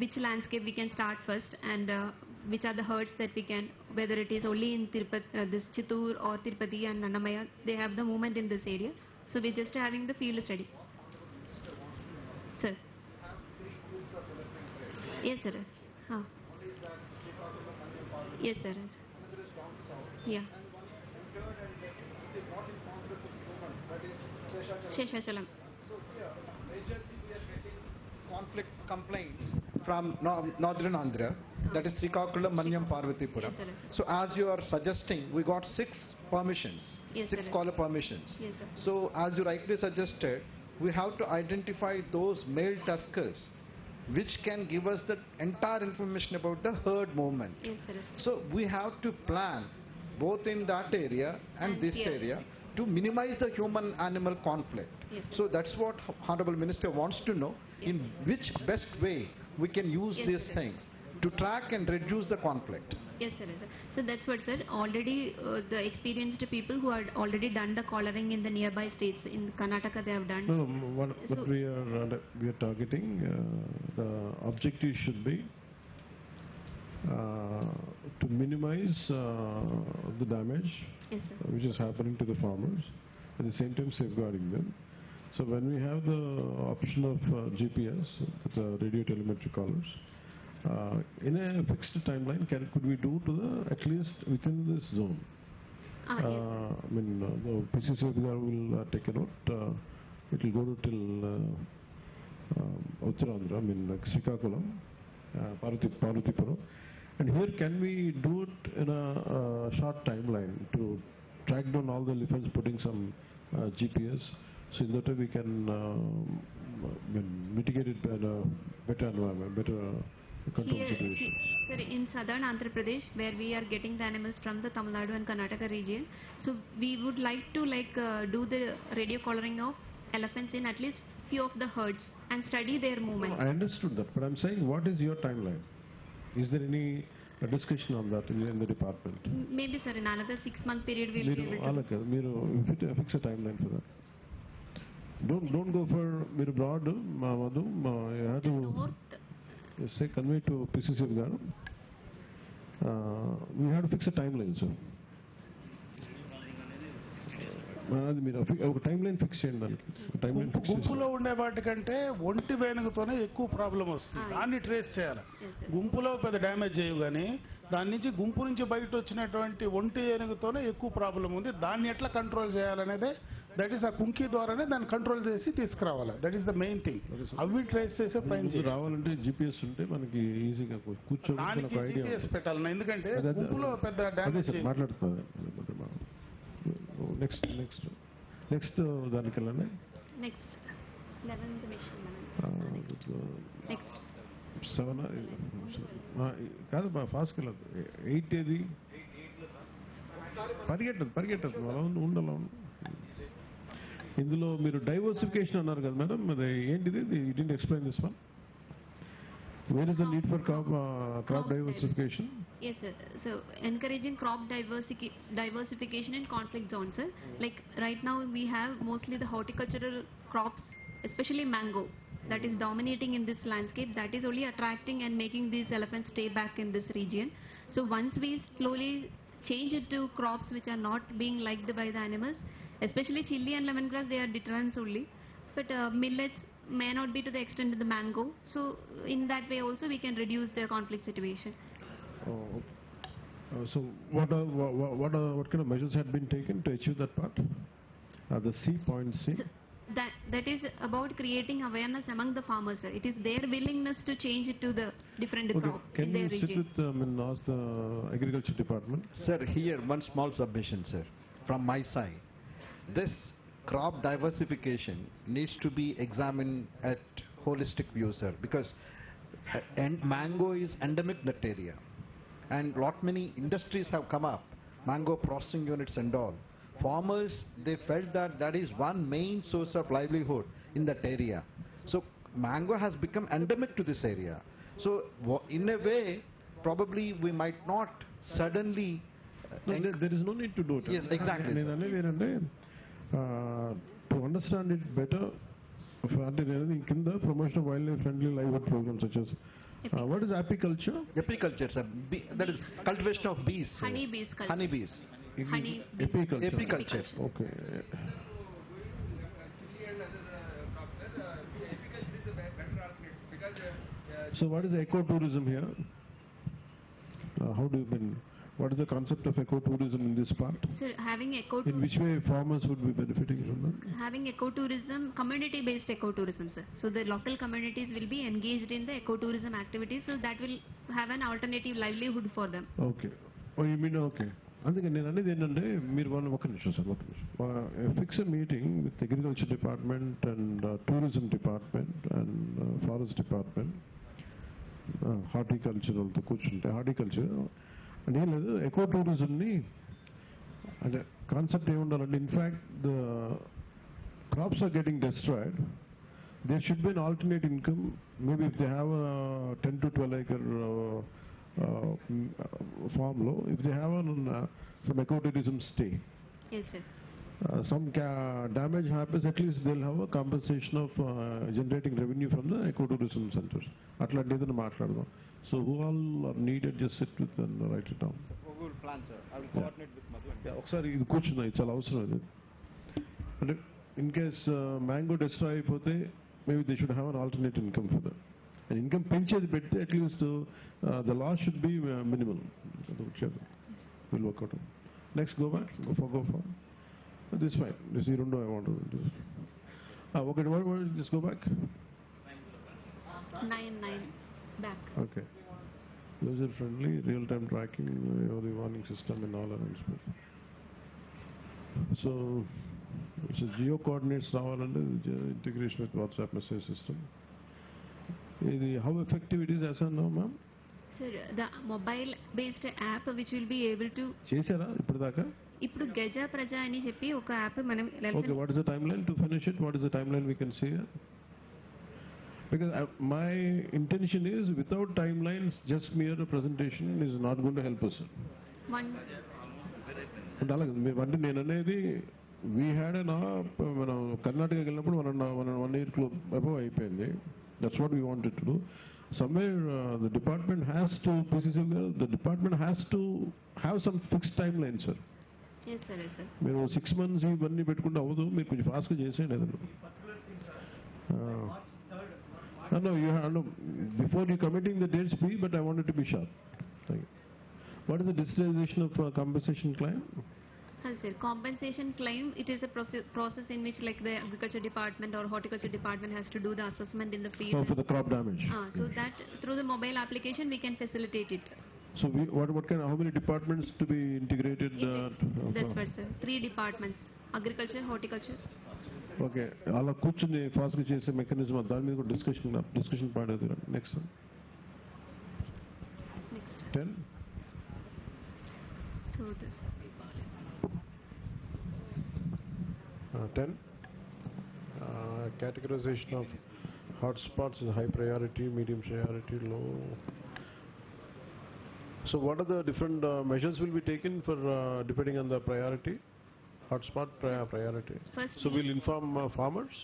which landscape we can start first, and which are the herds that we can, whether it is only in Tirupati, this Chittoor or Tirupati and Annamaya, they have the movement in this area. So we're just having the field study. Sir. Yes, sir. Huh. Yes, sir. Yes. Yeah. Sheshachalam. Conflict complaints from northern Andhra, that is Srikakulam, Manyam, Parvatipura. Yes, sir, yes, sir. So as you are suggesting, we got 6 permissions, Yes, 6 sir. caller permissions. Yes, sir. So as you rightly suggested, we have to identify those male tuskers which can give us the entire information about the herd movement. Yes, sir. Yes, sir. So we have to plan both in that area and this here. area to minimize the human-animal conflict. Yes, sir. So that's what Honorable Minister wants to know, in which best way we can use Yes, these sir. things to track and reduce the conflict. Yes, sir. Yes, sir. So that's what, sir. Already the experienced people who had already done the collaring in the nearby states, in Karnataka they have done. No, what So- we are targeting, the objective should be to minimize the damage Yes, sir. which is happening to the farmers, at the same time safeguarding them. So when we have the option of GPS, the radio telemetry collars, in a fixed timeline, could we do to the at least within this zone? Yes. I mean, the PCC will take a note. It will go to till Uttarandhra, I mean, like Srikakulam, Parvatipura. And here, can we do it in a short timeline to track down all the elephants, putting some GPS, so in that way we can mitigate it by a better environment, better control Here, situation. sir, in southern Andhra Pradesh, where we are getting the animals from the Tamil Nadu and Karnataka region, so we would like to do the radio collaring of elephants in at least few of the herds and study their movement. I understood that, but I'm saying, what is your timeline? Is there any discussion on that in the department? Maybe, sir, in another 6-month period we'll be able to. మీరు fix a timeline for that. Don't go for మీరు broad, Madhu, you have to North, say convey to PCC గారు. We have to fix a timeline, sir. అది మీరు ఒక time line fix చేయండి దానికి. Time line fix గుంపులో ఉండే వాటికంటే ఒంటి వేణుగుతోనే ఎక్కువ ప్రాబ్లం వస్తుంది. దాన్ని ట్రేస్ చేయాలి. Yes, sir. గుంపులో పెద్ద డ్యామేజ్ చేయవు, కానీ దాని నుంచి గుంపు నుంచి బయట వచ్చినటువంటి ఒంటి ఏనుగుతోనే ఎక్కువ ప్రాబ్లం ఉంది. దాన్ని ఎట్లా కంట్రోల్ చేయాలనేదే, దట్ ఈస్ ఆ కుంకి ద్వారానే దాన్ని కంట్రోల్ చేసి తీసుకురావాలి. That is the main thing. అవి ట్రేస్ చేసే ప్రయత్నం చేయాలి. రావాలంటే జీపీఎస్ ఉంటే మనకి ఈజీగా కూర్చోవడానికి దానికి ఒక ఐడియా GPS పెట్టాలి. ఎందుకంటే గుంపులో పెద్ద అదే డ్యామేజ్ సార్ మాట్లాడుతున్నారు. నెక్స్ట్ దానికి వెళ్ళండి. next 11th mission. Next. 7 కాదు ఫాస్ట్కి వెళ్ళదు. 8 ఏది పరిగెట్టదు అలా ఉండాలి. ఇందులో మీరు డైవర్సిఫికేషన్ అన్నారు కదా మేడం, అది ఏంటిది? You didn't explain this one. Where is the need for crop diversification? Yes, sir. So encouraging crop diversification in conflict zones, sir. Like right now we have mostly the horticultural crops, especially mango, that is dominating in this landscape. That is only attracting and making these elephants stay back in this region. So once we slowly change it to crops which are not being liked by the animals, especially chili and lemongrass, they are deterrents only. But millets may not be to the extent of the mango. So in that way also we can reduce the conflict situation. So what kind of measures had been taken to achieve that part? The point C. So that is about creating awareness among the farmers, sir. It is their willingness to change it to the different crop Can in you their sit region. with and ask the agriculture department? Sir, here one small submission, sir, from my side. This crop diversification needs to be examined at holistic view, sir, because mango is endemic that area, and lot many industries have come up, mango processing units and all. farmers, they felt that that is one main source of livelihood in that area. So mango has become endemic to this area. So in a way, probably we might not suddenly No, there is no need to do it. Yes, exactly, నేను sir. అనేది ఏంటంటే to understand it better అంటే నేను అనేది కింద promotion of wildlife friendly livelihood programs వచ్చేసి what is apiculture? Apiculture, sir. That is cultivation of bees. Sir. Honey bees culture. Honey bees. Honey bees. Apiculture. Apiculture. Okay. So what is ecotourism here? How do you mean? What is the concept of ecotourism in this part? So having In which way farmers would be benefiting from that? having ecotourism, community-based ecotourism, sir. So the local communities will be engaged in the ecotourism activities, so that will have an alternative livelihood for them. Okay. Oh, you mean okay. అందుకని నేను అనేది ఏంటంటే మీరు వాళ్ళు ఒక నిమిషం sir ఒక నిమిషం fix meeting with agriculture department and tourism department and forest department హార్టికల్చరల్తో కూర్చుంటే హార్టికల్చర్ అంటే ఏం లేదు ఎకో టూరిజంని అంటే కాన్సెప్ట్ ఏముండాలంటే in fact the crops are getting destroyed there should be an alternate income. Maybe if they have a 10 to 12 acre farm low, if they have some ecotourism stay, Yes, sir. some damage happens, at least they'll have a compensation of generating revenue from the ecotourism centers. అట్లాంటి ఏదైనా మాట్లాడదాం. So who all are needed, just sit with and write it down. Google plan, sir. I will coordinate with Madhu. ఒకసారి ఇది కూర్చుందా, ఇది చాలా అవసరం ఇది. అంటే ఇన్ కేస్ మ్యాంగో డిస్ట్రాయ్ అయిపోతే maybe they should have an alternate income for that. And income పెంచేది పెడితే at least the loss should be minimal. We'll work out. Next, go back. Go for. This is fine. This you don't know I want to do. Okay, just go back. 9 back. Okay. User friendly, real time tracking, the warning system and all arrangements. So geo coordinates రావాలంటే integration with WhatsApp message system. How effective it is as of now, ma'am? Sir, the mobile based app which will be able to చేశారా ఇప్పటిదాకా? ఇప్పుడు గజ ప్రజ అని చెప్పి ఒక app మనం Okay, what is the timeline to finish it? What is the timeline we can see here? Because my intention is without timelines, just mere presentation is not going to help us. one అంటే అలాగే అంటే నేను అనేది we had మనం కర్ణాటకకి వెళ్ళినప్పుడు 1 year above అయిపోయింది. That's what we wanted to do. Somewhere the department has to the department has to have some fixed time line sir. yes sir, yes sir. మీరు 6 months ఇవన్నీ పెట్టుకుంటే అవ్వదు, మీరు కొంచెం ఫాస్ట్గా చేసేయండి ఏదన్నా. No, before you committing the dates, please, but I wanted to be sharp. Thank you. What is the digitalization of compensation claim? Sir, compensation claim, it is a process in which like the agriculture department or horticulture department has to do the assessment in the field. Oh, for the crop damage. So that through the mobile application we can facilitate it. So how many departments to be integrated? That's right, sir. 3 departments: agriculture, horticulture. Okay, అలా కూర్చుని ఫాస్ట్గా చేసే mechanism దాని మీద కూడా discussion point అది. Next 10. So this 10. Categorization of hotspots is high priority, medium priority, low. So what are the different measures will be taken for depending on the priority? Hotspot priority. First So we'll inform farmers,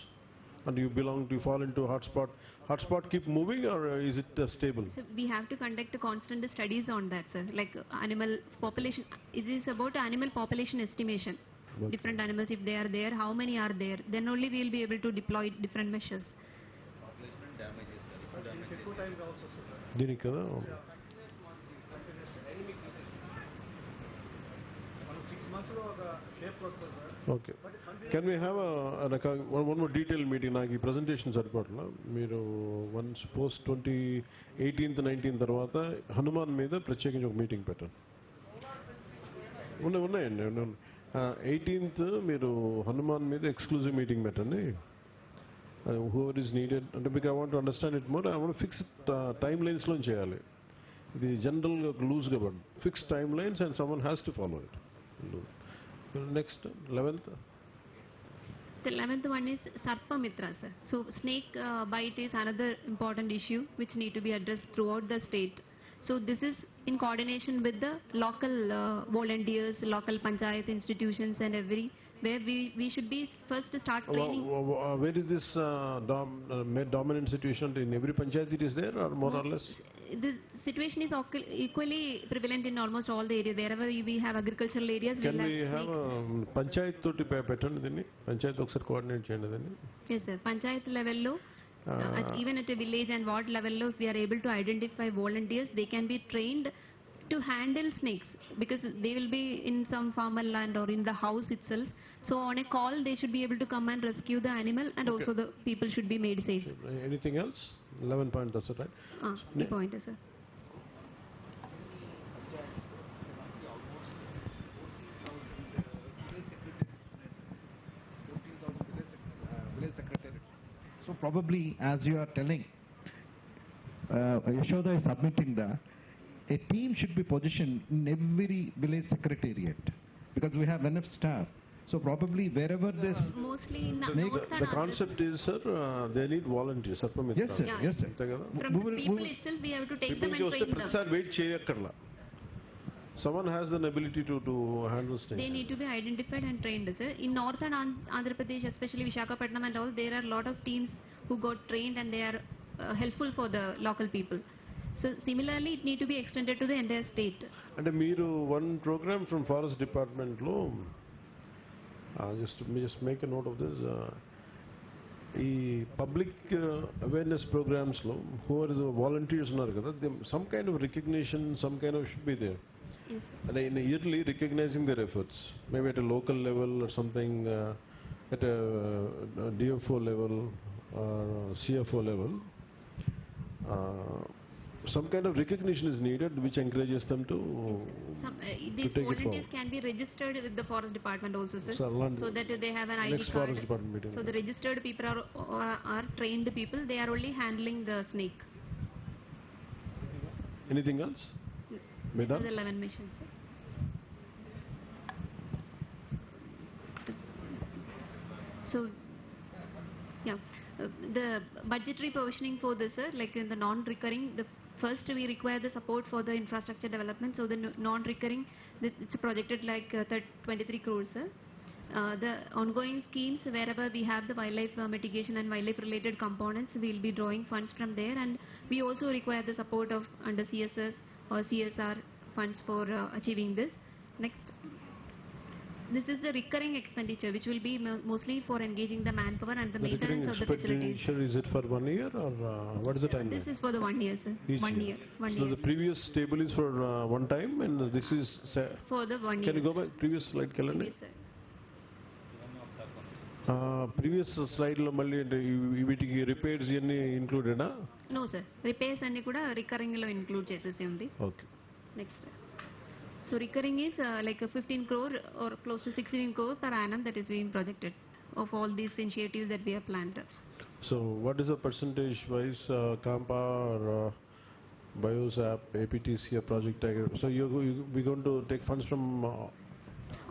and you fall into hotspot. Hotspot keep moving, or is it stable? So we have to conduct constant studies on that, sir. Like animal population, it is about animal population estimation. Okay. Different animals, if they are there, how many are there? Then only we will be able to deploy different measures. దీనికి కదా. Okay. Can we have one more detailed meeting? నాకు ఈ presentation సరిపోట్లా. మీరు once post 18th 19th తర్వాత హనుమాన్ మీద ప్రత్యేకించి ఒక meeting పెట్టండి. ఉన్నాయండి. 18th మీరు హనుమాన్ మీద ఎక్స్క్లూజివ్ మీటింగ్ పెట్టండి. whoever is needed, అంటే because I want to understand it more, I want to fix time lines లో చేయాలి. ఇది జనరల్గా లూజ్గా పడు. Fix time lines and someone has to follow it. Next, 11th. The 11th one is Sarpamitra, sir. So snake bite is another important issue which need to be addressed throughout the state. So this is in coordination with the local volunteers, local panchayat institutions and where we should be first to start training. Where is this dominant situation? In every panchayat it is there, or more or less? The situation is equally prevalent in almost all the areas. Wherever we have agricultural areas, Can we'll we have have snakes. panchayat toti pettanడి దీన్ని పంచాయత్ ఒకసారి coordinate చేయండి దీన్ని. Yes, sir. Panchayat level low, even at a village and ward level low, if we are able to identify volunteers, they can be trained to handle snakes because they will be in some farmer land or in the house itself. So on a call, they should be able to come and rescue the animal, and also the people should be made safe. Anything else? 11 point, that's it, right? The point, sir. Village secretary. So probably, as you are telling, Yashoda is submitting that a team should be positioned in every village secretariat because we have enough staff. So probably wherever this Mostly in The, north and the concept is, sir, they need volunteers. Sarpamitra. yes sir, Yeah. yes sir. అంతే కదా? from the people itself, we have to take them People and వస్తే train them. ప్రతిసారి wait చేయక్కర్లా. Someone has an ability to handle snakes. They need to be identified and trained, sir. In North and Andhra Pradesh, especially Visakhapatnam and all, there are a lot of teams who got trained and they are helpful for the local people. So similarly, it need to be extended to the entire state. అంటే మీరు one program from forest డిపార్ట్మెంట్లో just make a note of this, ఈ public awareness ప్రోగ్రామ్స్లో who are the volunteers ఉన్నారు కదా, some kind of recognition, some kind of should be there. Yes, sir. And in yearly recognizing their efforts, maybe at a local level or something, at a DFO level or CFO level, some kind of recognition is needed which encourages them to Some, to these take it volunteers forward. can be registered with the forest department also, sir. So, I'll So that they have an ID next card. forest department meeting. So the registered people are trained people. They are only handling the snake. Anything else? This Medha? is 11 missions, sir. So, yeah, the budgetary provisioning for this, sir, like in the non-recurring, the first we require the support for the infrastructure development. So the non-recurring, it's projected like 23 crores, sir. The ongoing schemes, wherever we have the wildlife mitigation and wildlife related components, we will be drawing funds from there, and we also require the support of under CSS or CSR funds for achieving this. Next. This is the recurring expenditure which will be mostly for engaging the manpower and the The recurring maintenance of the facilities. expenditure, is it for 1 year or what is the timeline? This is for the 1 year, sir. Each 1 year. 1 So year. the previous table is for one time and this is... For the 1 year. Can you go back? Previous slide, calendar. Yes, sir. Previous స్లైడ్లో మళ్ళీ అంటే వీటికి repairs ఇవన్నీ ఇంక్లూడెడా? No, sir. Repairs అన్ని కూడా recurring లో include చేసేసి ఉంది. Okay. Next. So recurring is like a 15 crore or close to 16 crore per annum that is being projected of all these initiatives that we have planned. So what is the percentage wise CAMPA or బయోసాప్ APTC project? So we going to take funds from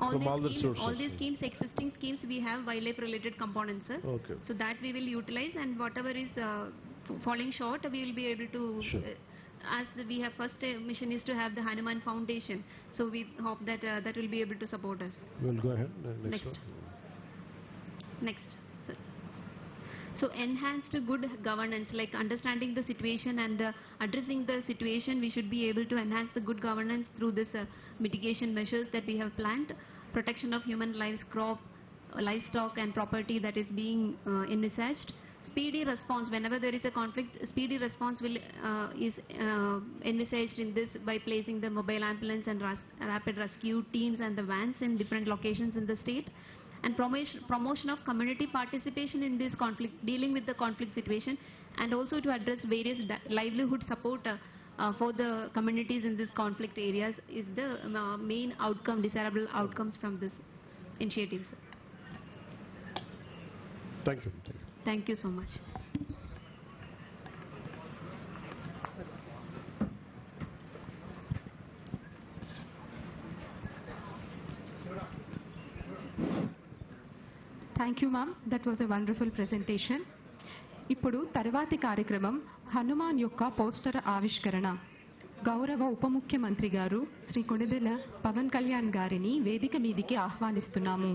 All the these sources. all these schemes, existing schemes, we have wildlife related components, sir. Okay. So that we will utilize, and whatever is falling short, we will be able to. Sure. As we have first mission is to have the Hanuman Foundation, so we hope that that will be able to support us. We'll go ahead. Next. Next, sir. So enhanced good governance, like understanding the situation and addressing the situation, we should be able to enhance the good governance through this mitigation measures that we have planned, protection of human lives, crop, livestock and property that is being envisaged. Speedy response, whenever there is a conflict, speedy response is envisaged in this by placing the mobile ambulance and rapid rescue teams and the vans in different locations in the state. And promotion of community participation in this conflict, dealing with the conflict situation, and also to address various livelihood support for the communities in this conflict areas is the main outcome, desirable outcomes from this initiatives. Thank you. Thank you so much. Thank you ma'am, that was a wonderful presentation. ఇప్పుడు తర్వాతి కార్యక్రమం హనుమాన్ యొక్క poster ఆవిష్కరణ. గౌరవ ఉప ముఖ్యమంత్రి గారు శ్రీ కొణిదెల పవన్ కళ్యాణ్ గారిని వేదిక మీదికి ఆహ్వానిస్తున్నాము.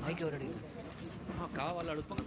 మైక్ ఎవరు అడిగారు? కావాలి అడుగుతాం.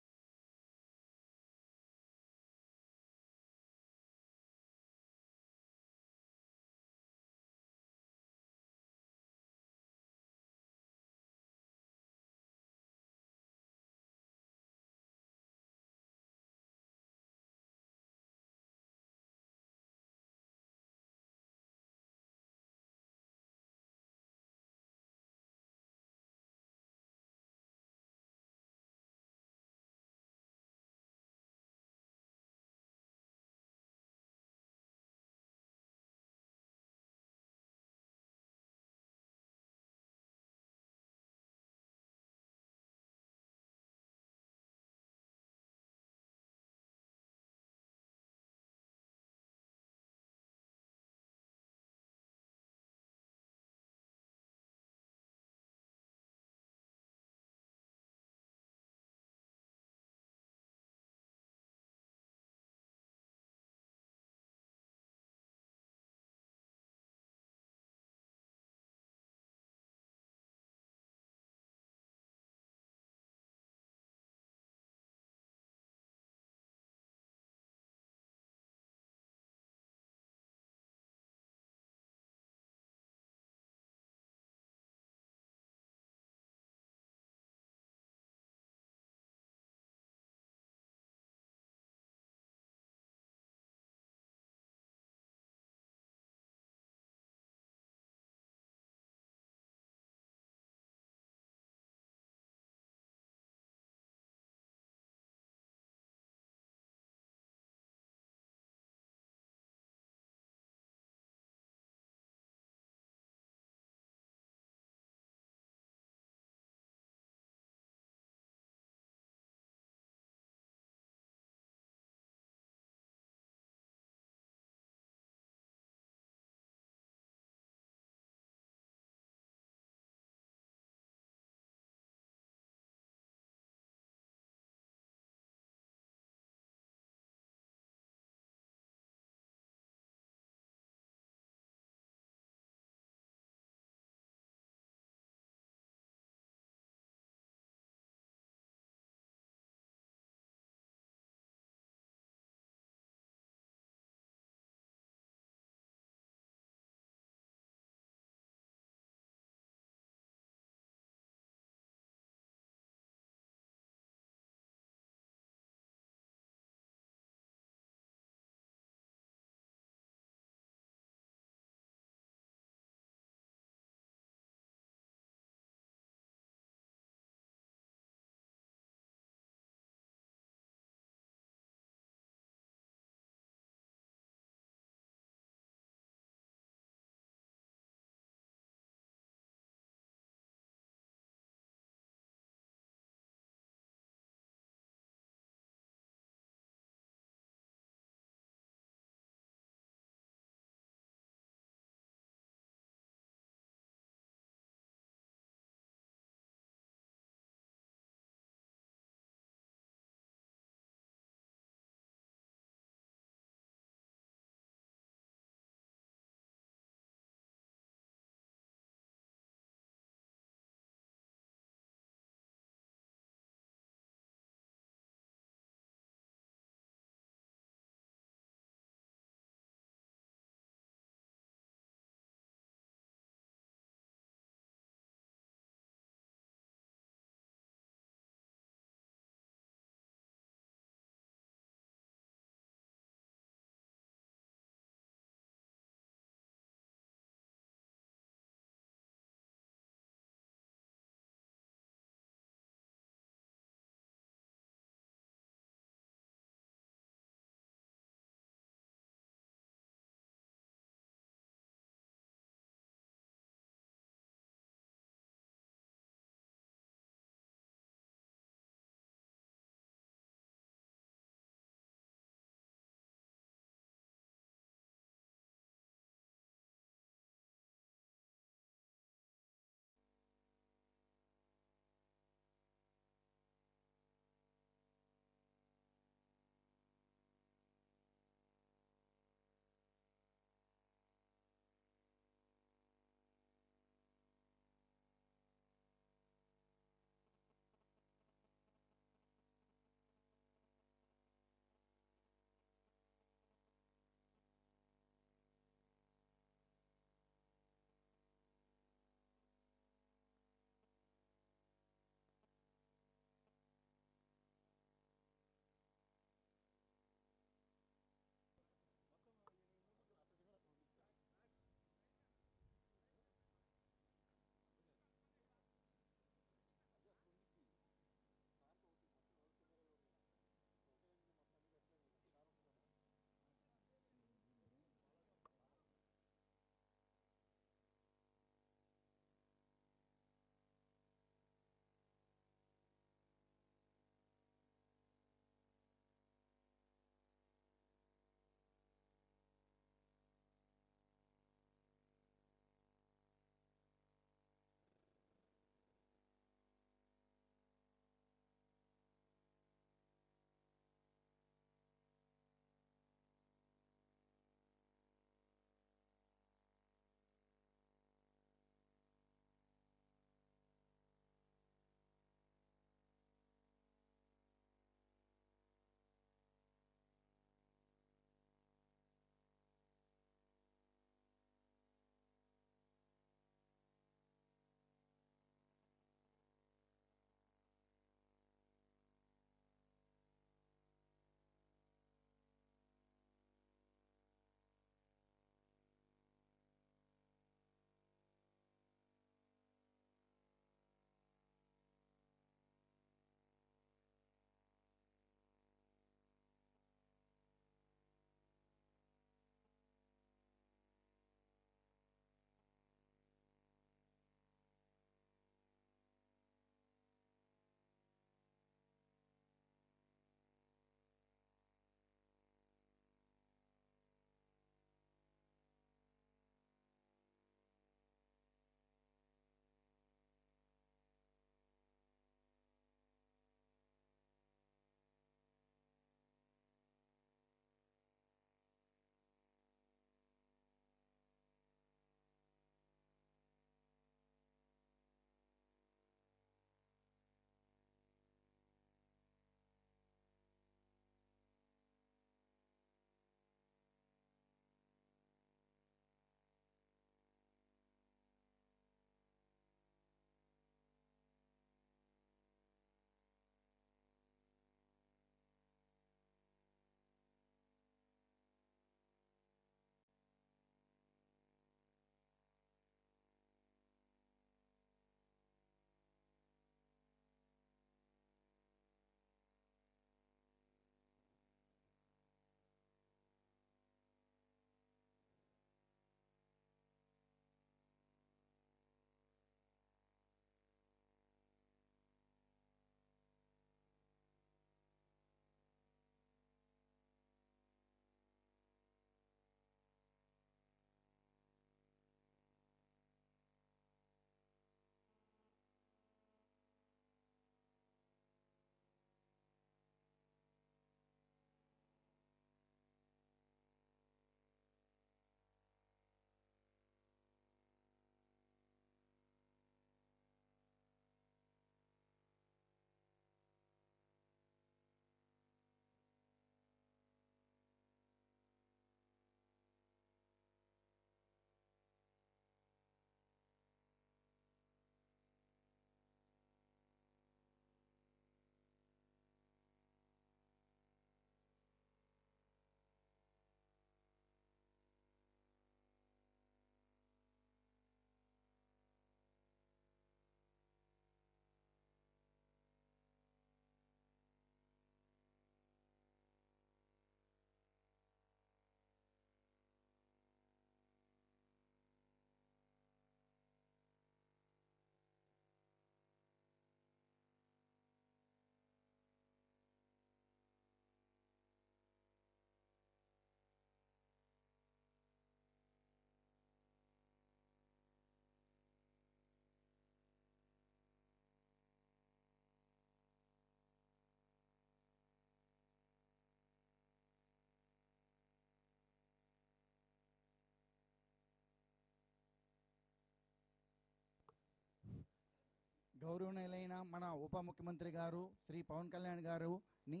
గౌరవనీయులైన మన ఉప ముఖ్యమంత్రి గారు శ్రీ పవన్ కళ్యాణ్ గారుని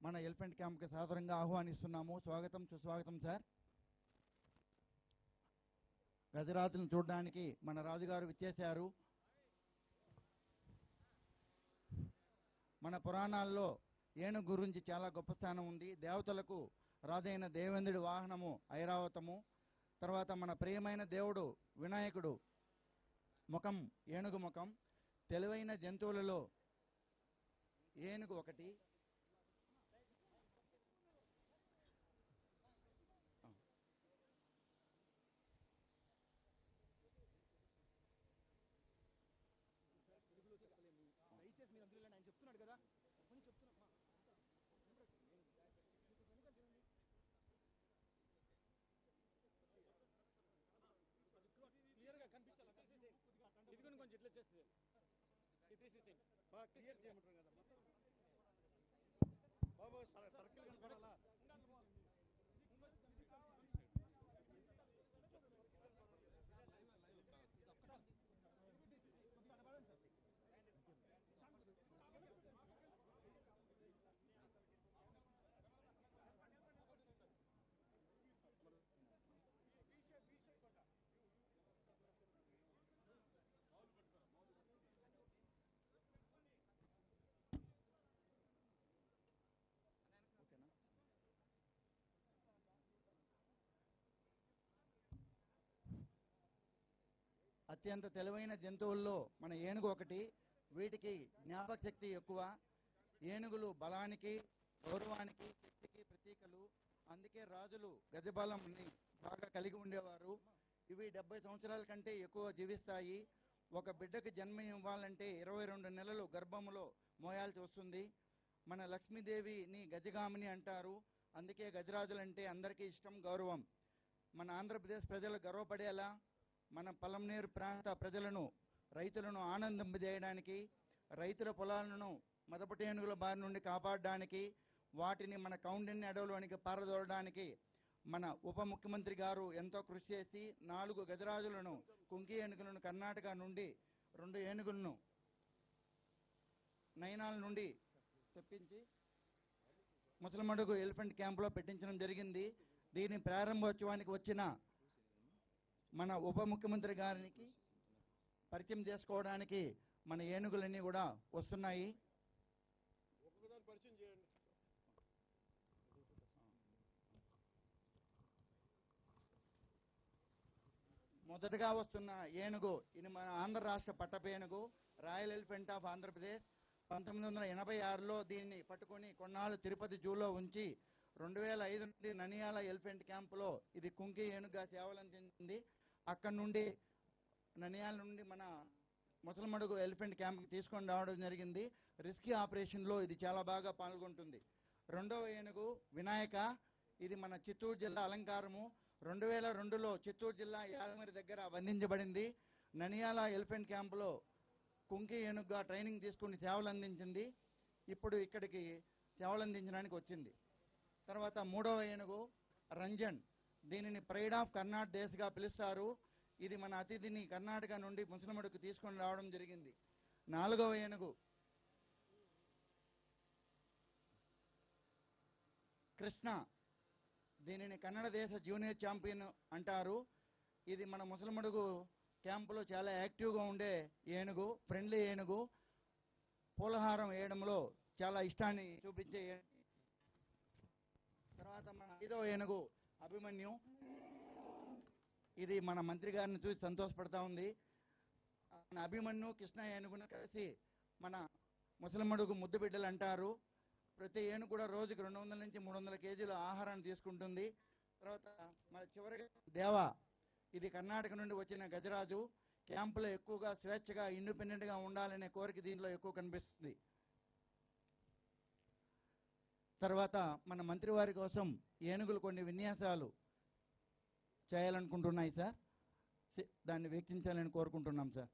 మన ఎలిఫెంట్ క్యాంప్కి సాదరంగా ఆహ్వానిస్తున్నాము. స్వాగతం, సుస్వాగతం సార్. గజరాజులను చూడడానికి మన రాజుగారు విచ్చేశారు. మన పురాణాల్లో ఏనుగు గురించి చాలా గొప్ప స్థానం ఉంది. దేవతలకు రాజైన దేవేంద్రుడి వాహనము ఐరావతము. తర్వాత మన ప్రియమైన దేవుడు వినాయకుడు ముఖం ఏనుగు ముఖం. తెలివైన జంతువులలో ఏనుగు ఒకటి. దయచేసి మీరు అందులో ఆయన చెప్తున్నాడు కదా చెప్తున్నా క్లియర్గా కనిపించాలి. ఇది కూడా కొంచెం ఇట్లా చేస్తుంది. ఇది తీసేసేయండి. బాగా క్లియర్ చేయమంటారు కదా బాబు. సర్కిల్ కనపడాలా? అత్యంత తెలివైన జంతువుల్లో మన ఏనుగు ఒకటి. వీటికి జ్ఞాపక శక్తి ఎక్కువ. ఏనుగులు బలానికి, గౌరవానికి, శక్తికి ప్రతీకలు. అందుకే రాజులు గజబలంని బాగా కలిగి ఉండేవారు. ఇవి 70 సంవత్సరాల కంటే ఎక్కువ జీవిస్తాయి. ఒక బిడ్డకు జన్మ ఇవ్వాలంటే 22 నెలలు గర్భములో మోయాల్సి వస్తుంది. మన లక్ష్మీదేవిని గజగామిని అంటారు. అందుకే గజరాజులంటే అందరికీ ఇష్టం, గౌరవం. మన ఆంధ్రప్రదేశ్ ప్రజలు గర్వపడేలా మన పలమనేరు ప్రాంత ప్రజలను, రైతులను ఆనందింపజేయడానికి, రైతుల పొలాలను మదపటేనుగుల బారి నుండి కాపాడడానికి, వాటిని మన కౌండిన్య అడవులోనికి పారదోలడానికి మన ఉప ముఖ్యమంత్రి గారు ఎంతో కృషి చేసి 4 గజరాజులను, కుంకి ఏనుగులను కర్ణాటక నుండి 2 ఏనుగులను నయనాల నుండి తెప్పించి ముసలమడుగు ఎలిఫెంట్ క్యాంపులో పెట్టించడం జరిగింది. దీని ప్రారంభోత్సవానికి వచ్చిన మన ఉప ముఖ్యమంత్రి గారికి పరిచయం చేసుకోవడానికి మన ఏనుగులన్నీ కూడా వస్తున్నాయి. మొదటగా వస్తున్న ఏనుగు ఇది మన ఆంధ్ర రాష్ట్ర పట్టపేనుగు, రాయల్ ఎలిఫెంట్ ఆఫ్ ఆంధ్రప్రదేశ్. 1986లో దీన్ని పట్టుకొని కొన్నాళ్ళు తిరుపతి జూలో ఉంచి 2005 నుండి ననియాల ఎలిఫెంట్ క్యాంపులో ఇది కుంకి ఏనుగుగా సేవలందించింది. అక్కడి నుండి ననియాల నుండి మన ముసలమడుగు ఎలిఫెంట్ క్యాంప్కి తీసుకొని రావడం జరిగింది. రెస్క్యూ ఆపరేషన్లో ఇది చాలా బాగా పాల్గొంటుంది. రెండవ ఏనుగు వినాయక. ఇది మన చిత్తూరు జిల్లా అలంకారము. 2002లో చిత్తూరు జిల్లా యాదమరి దగ్గర బంధించబడింది. ననియాల ఎలిఫెంట్ క్యాంపులో కుంకి ఏనుగుగా ట్రైనింగ్ తీసుకుని సేవలు అందించింది. ఇప్పుడు ఇక్కడికి సేవలు అందించడానికి వచ్చింది. తర్వాత మూడవ ఏనుగు రంజన్. దీనిని ప్రైడ్ ఆఫ్ కర్ణాటక దేశగా పిలుస్తారు. ఇది మన అతిథిని కర్ణాటక నుండి ముసలమడుకు తీసుకొని రావడం జరిగింది. నాలుగవ ఏనుగు కృష్ణ. దీనిని కన్నడ దేశ జూనియర్ ఛాంపియన్ అంటారు. ఇది మన ముసలమడుగు క్యాంపులో చాలా యాక్టివ్గా ఉండే ఏనుగు, ఫ్రెండ్లీ ఏనుగు. పూలహారం వేయడంలో చాలా ఇష్టాన్ని చూపించే ఏనుగు. తర్వాత మన ఐదవ ఏనుగు అభిమన్యు. ఇది మన మంత్రి గారిని చూసి సంతోషపడతా ఉంది. మన అభిమన్యు కృష్ణ ఏనుగును కలిసి మన ముసలమడుగు ముద్దు బిడ్డలు అంటారు. ప్రతి ఏనుగు కూడా రోజుకి 200 నుంచి 300 కేజీల ఆహారాన్ని తీసుకుంటుంది. తర్వాత మన చివరిగా దేవ. ఇది కర్ణాటక నుండి వచ్చిన గజరాజు. క్యాంపులో ఎక్కువగా స్వేచ్ఛగా ఇండిపెండెంట్గా ఉండాలనే కోరిక దీనిలో ఎక్కువ కనిపిస్తుంది. తర్వాత మన మంత్రివారి కోసం ఏనుగులు కొన్ని విన్యాసాలు చేయాలనుకుంటున్నాయి సార్. దాన్ని వీక్షించాలని కోరుకుంటున్నాం సార్.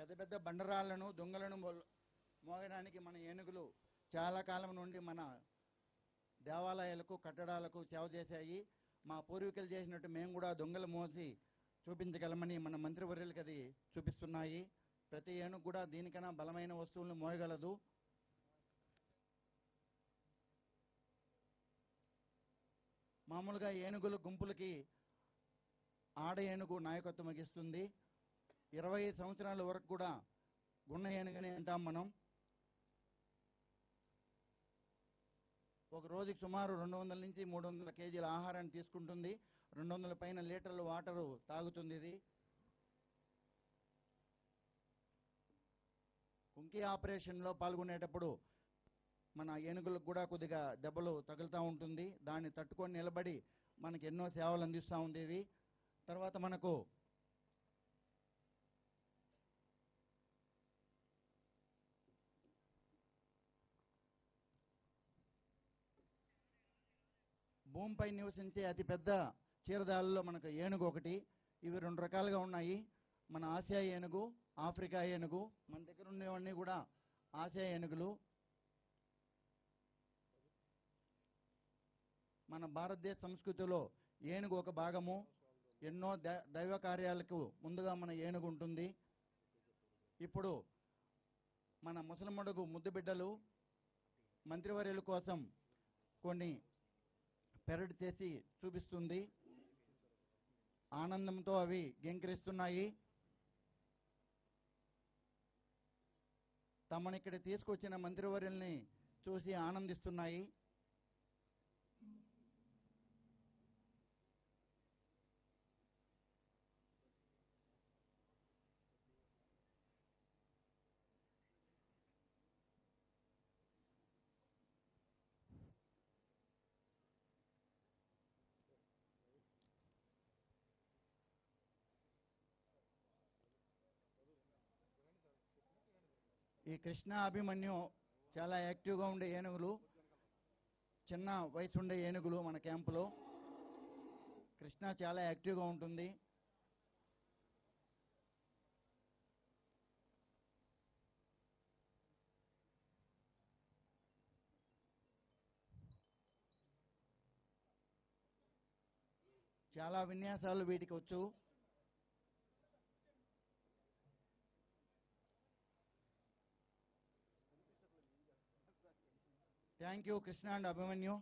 పెద్ద పెద్ద బండరాళ్లను దొంగలను మోగడానికి మన ఏనుగులు చాలా కాలం నుండి మన దేవాలయాలకు కట్టడాలకు సేవ చేశాయి. మా పూర్వీకులు చేసినట్టు మేము కూడా దొంగలు మోసి చూపించగలమని మన మంత్రివర్యులకు అది చూపిస్తున్నాయి. ప్రతి ఏనుగు కూడా దీనికన్నా బలమైన వస్తువులను మోయగలదు. మామూలుగా ఏనుగుల గుంపులకి ఆడ ఏనుగు నాయకత్వం వహిస్తుంది. 25 సంవత్సరాల వరకు కూడా గున్న ఏనుగని అంటాం మనం. ఒక రోజుకి సుమారు 200 నుంచి 300 కేజీల ఆహారాన్ని తీసుకుంటుంది. 200 పైన లీటర్ల వాటరు తాగుతుంది. ఇది కుంకి ఆపరేషన్లో పాల్గొనేటప్పుడు మన ఏనుగులకు కూడా కొద్దిగా దెబ్బలు తగులుతూ ఉంటుంది. దాన్ని తట్టుకొని నిలబడి మనకి ఎన్నో సేవలు అందిస్తూ ఉంది ఇది. తర్వాత మనకు భూమిపై నివసించే అతిపెద్ద క్షీరదాలలో మనకు ఏనుగు ఒకటి. ఇవి 2 రకాలుగా ఉన్నాయి. మన ఆసియా ఏనుగు, ఆఫ్రికా ఏనుగు. మన దగ్గర ఉండేవన్నీ కూడా ఆసియా ఏనుగులు. మన భారతదేశ సంస్కృతిలో ఏనుగు ఒక భాగము. ఎన్నో దైవ కార్యాలకు ముందుగా మన ఏనుగు ఉంటుంది. ఇప్పుడు మన ముసలమడుగు ముద్దు బిడ్డలు మంత్రివర్యుల కోసం కొన్ని పెరడ్ చేసి చూపిస్తుంది. ఆనందంతో అవి గెంకిరిస్తున్నాయి. తమని ఇక్కడ తీసుకొచ్చిన మంత్రివర్యుల్ని చూసి ఆనందిస్తున్నాయి. ఈ కృష్ణ అభిమన్యు చాలా యాక్టివ్గా ఉండే ఏనుగులు. చిన్న వయసు ఉండే ఏనుగులు మన క్యాంపులో. కృష్ణ చాలా యాక్టివ్గా ఉంటుంది. చాలా విన్యాసాలు వీటికి వచ్చు. Thank you Krishna and Abhimanyu.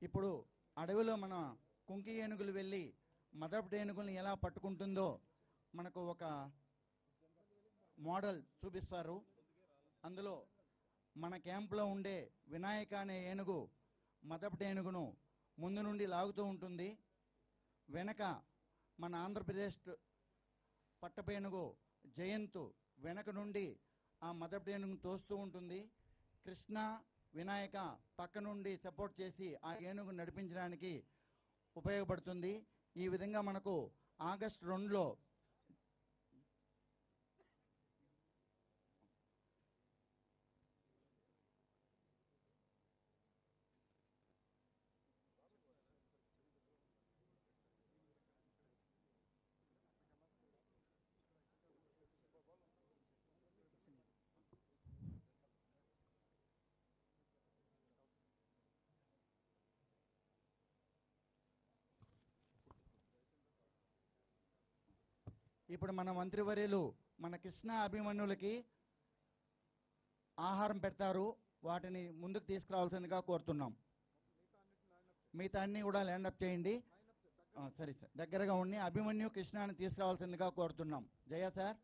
ఇప్పుడు అడవిలో మన కుంకి ఏనుగులు వెళ్ళి మదపు ఏనుగుల్ని ఎలా పట్టుకుంటుందో మనకు ఒక మోడల్ చూపిస్తారు. అందులో మన క్యాంపులో ఉండే వినాయక అనే ఏనుగు మదపు ఏనుగును ముందు నుండి లాగుతూ ఉంటుంది. వెనక మన ఆంధ్రప్రదేశ్ పట్టపేనుగు జయంతు వెనక నుండి ఆ మదపు ఏనుగును తోస్తూ ఉంటుంది. కృష్ణ వినాయక పక్క నుండి సపోర్ట్ చేసి ఆ ఏనుగు నడిపించడానికి ఉపయోగపడుతుంది. ఈ విధంగా మనకు ఆగస్టు 2లో ఇప్పుడు మన మంత్రివర్యులు మన కృష్ణ అభిమన్యులకి ఆహారం పెడతారు. వాటిని ముందుకు తీసుకురావాల్సిందిగా కోరుతున్నాం. మిగతా అన్ని కూడా ల్యాండప్ చేయండి. సరే సార్, దగ్గరగా ఉండి అభిమన్యు కృష్ణని తీసుకురావాల్సిందిగా కోరుతున్నాం. జయ సార్.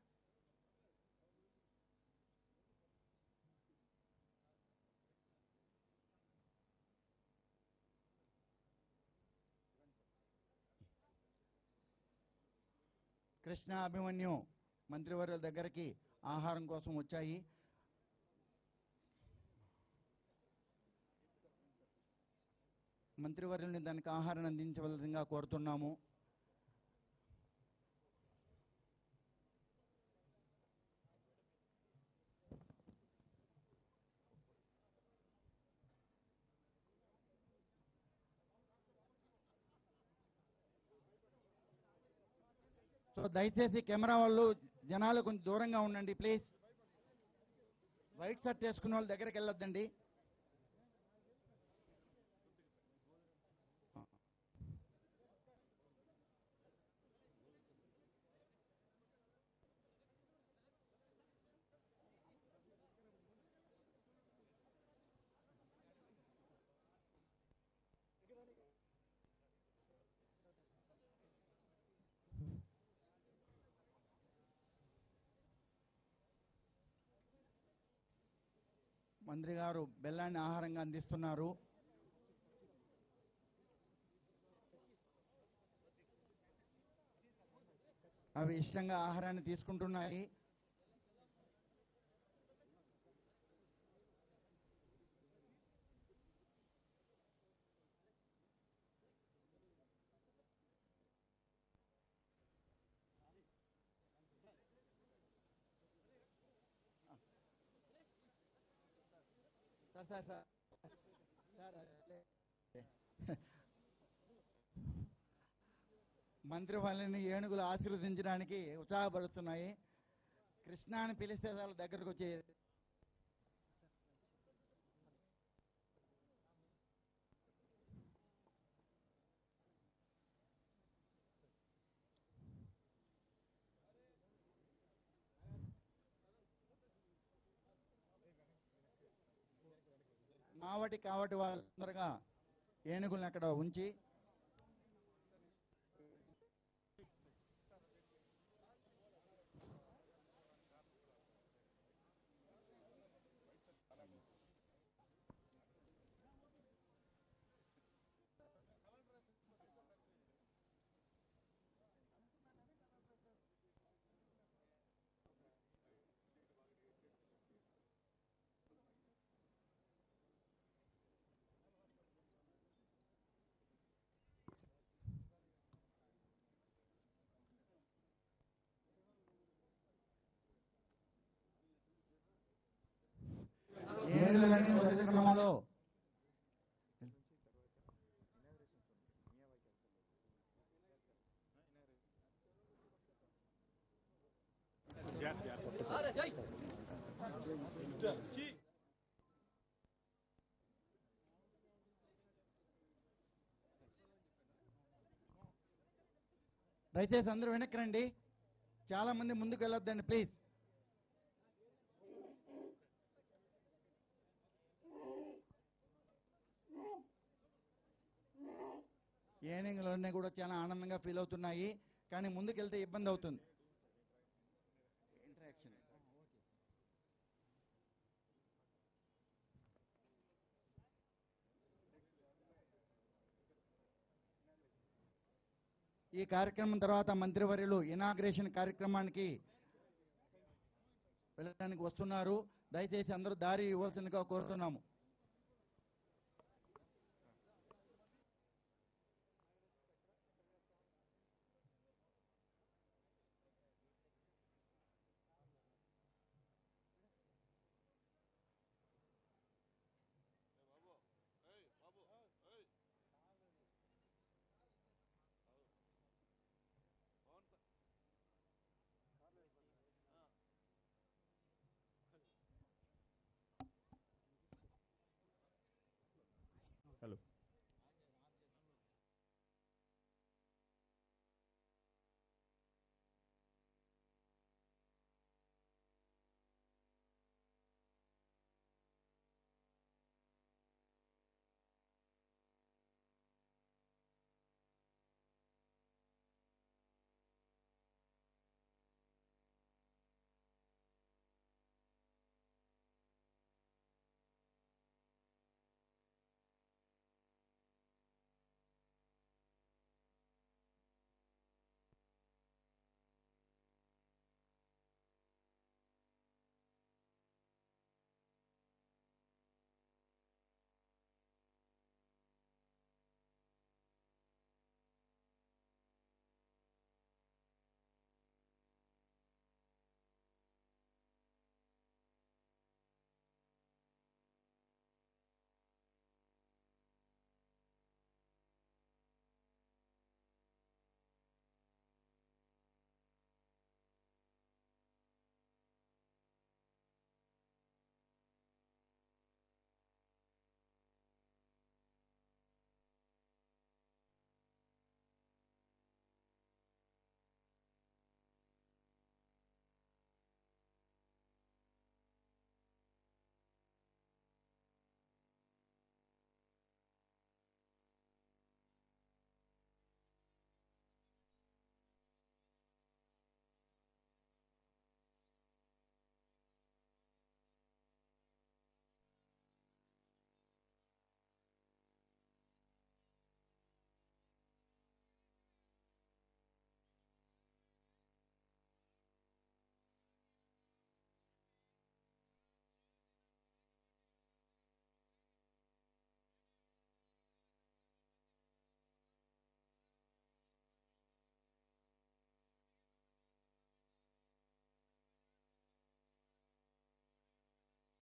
కృష్ణ అభిమన్యు మంత్రివర్యుల దగ్గరికి ఆహారం కోసం వచ్చాయి. మంత్రివర్యుల్ని దానికి ఆహారం అందించవలసిందిగా కోరుతున్నాము. దయచేసి కెమెరా వాళ్ళు జనాలు కొంచెం దూరంగా ఉండండి ప్లీజ్. వైట్ షర్ట్ వేసుకున్న వాళ్ళ దగ్గరికి వెళ్ళొద్దండి. మంత్రి గారు బెల్లాన్ని ఆహారంగా అందిస్తున్నారు. అవి ఇష్టంగా ఆహారాన్ని తీసుకుంటున్నాయి. సార్ మంత్రి వాళ్ళని ఏనుగులు ఆశీర్వదించడానికి ఉత్సాహపరుస్తున్నాయి. కృష్ణాని పిలిస్తే వాళ్ళ దగ్గరకు వచ్చి కాబట్టి వాళ్ళు తొందరగా ఏనుగులను అక్కడ ఉంచి ఏనుగులని మొదటి క్రమంలో దయచేసి అందరూ వెనక్కి రండి. చాలా మంది ముందుకు వెళ్ళొద్దండి ప్లీజ్. ఏనుగులన్నీ కూడా చాలా ఆనందంగా ఫీల్ అవుతున్నాయి, కానీ ముందుకెళ్తే ఇబ్బంది అవుతుంది. ఇంటరాక్షన్ ఈ కార్యక్రమం తర్వాత మంత్రివర్యులు ఇనాగ్రేషన్ కార్యక్రమానికి వెళ్ళడానికి వస్తున్నారు. దయచేసి అందరూ దారి ఇవ్వాల్సిందిగా కోరుతున్నాము. Hello.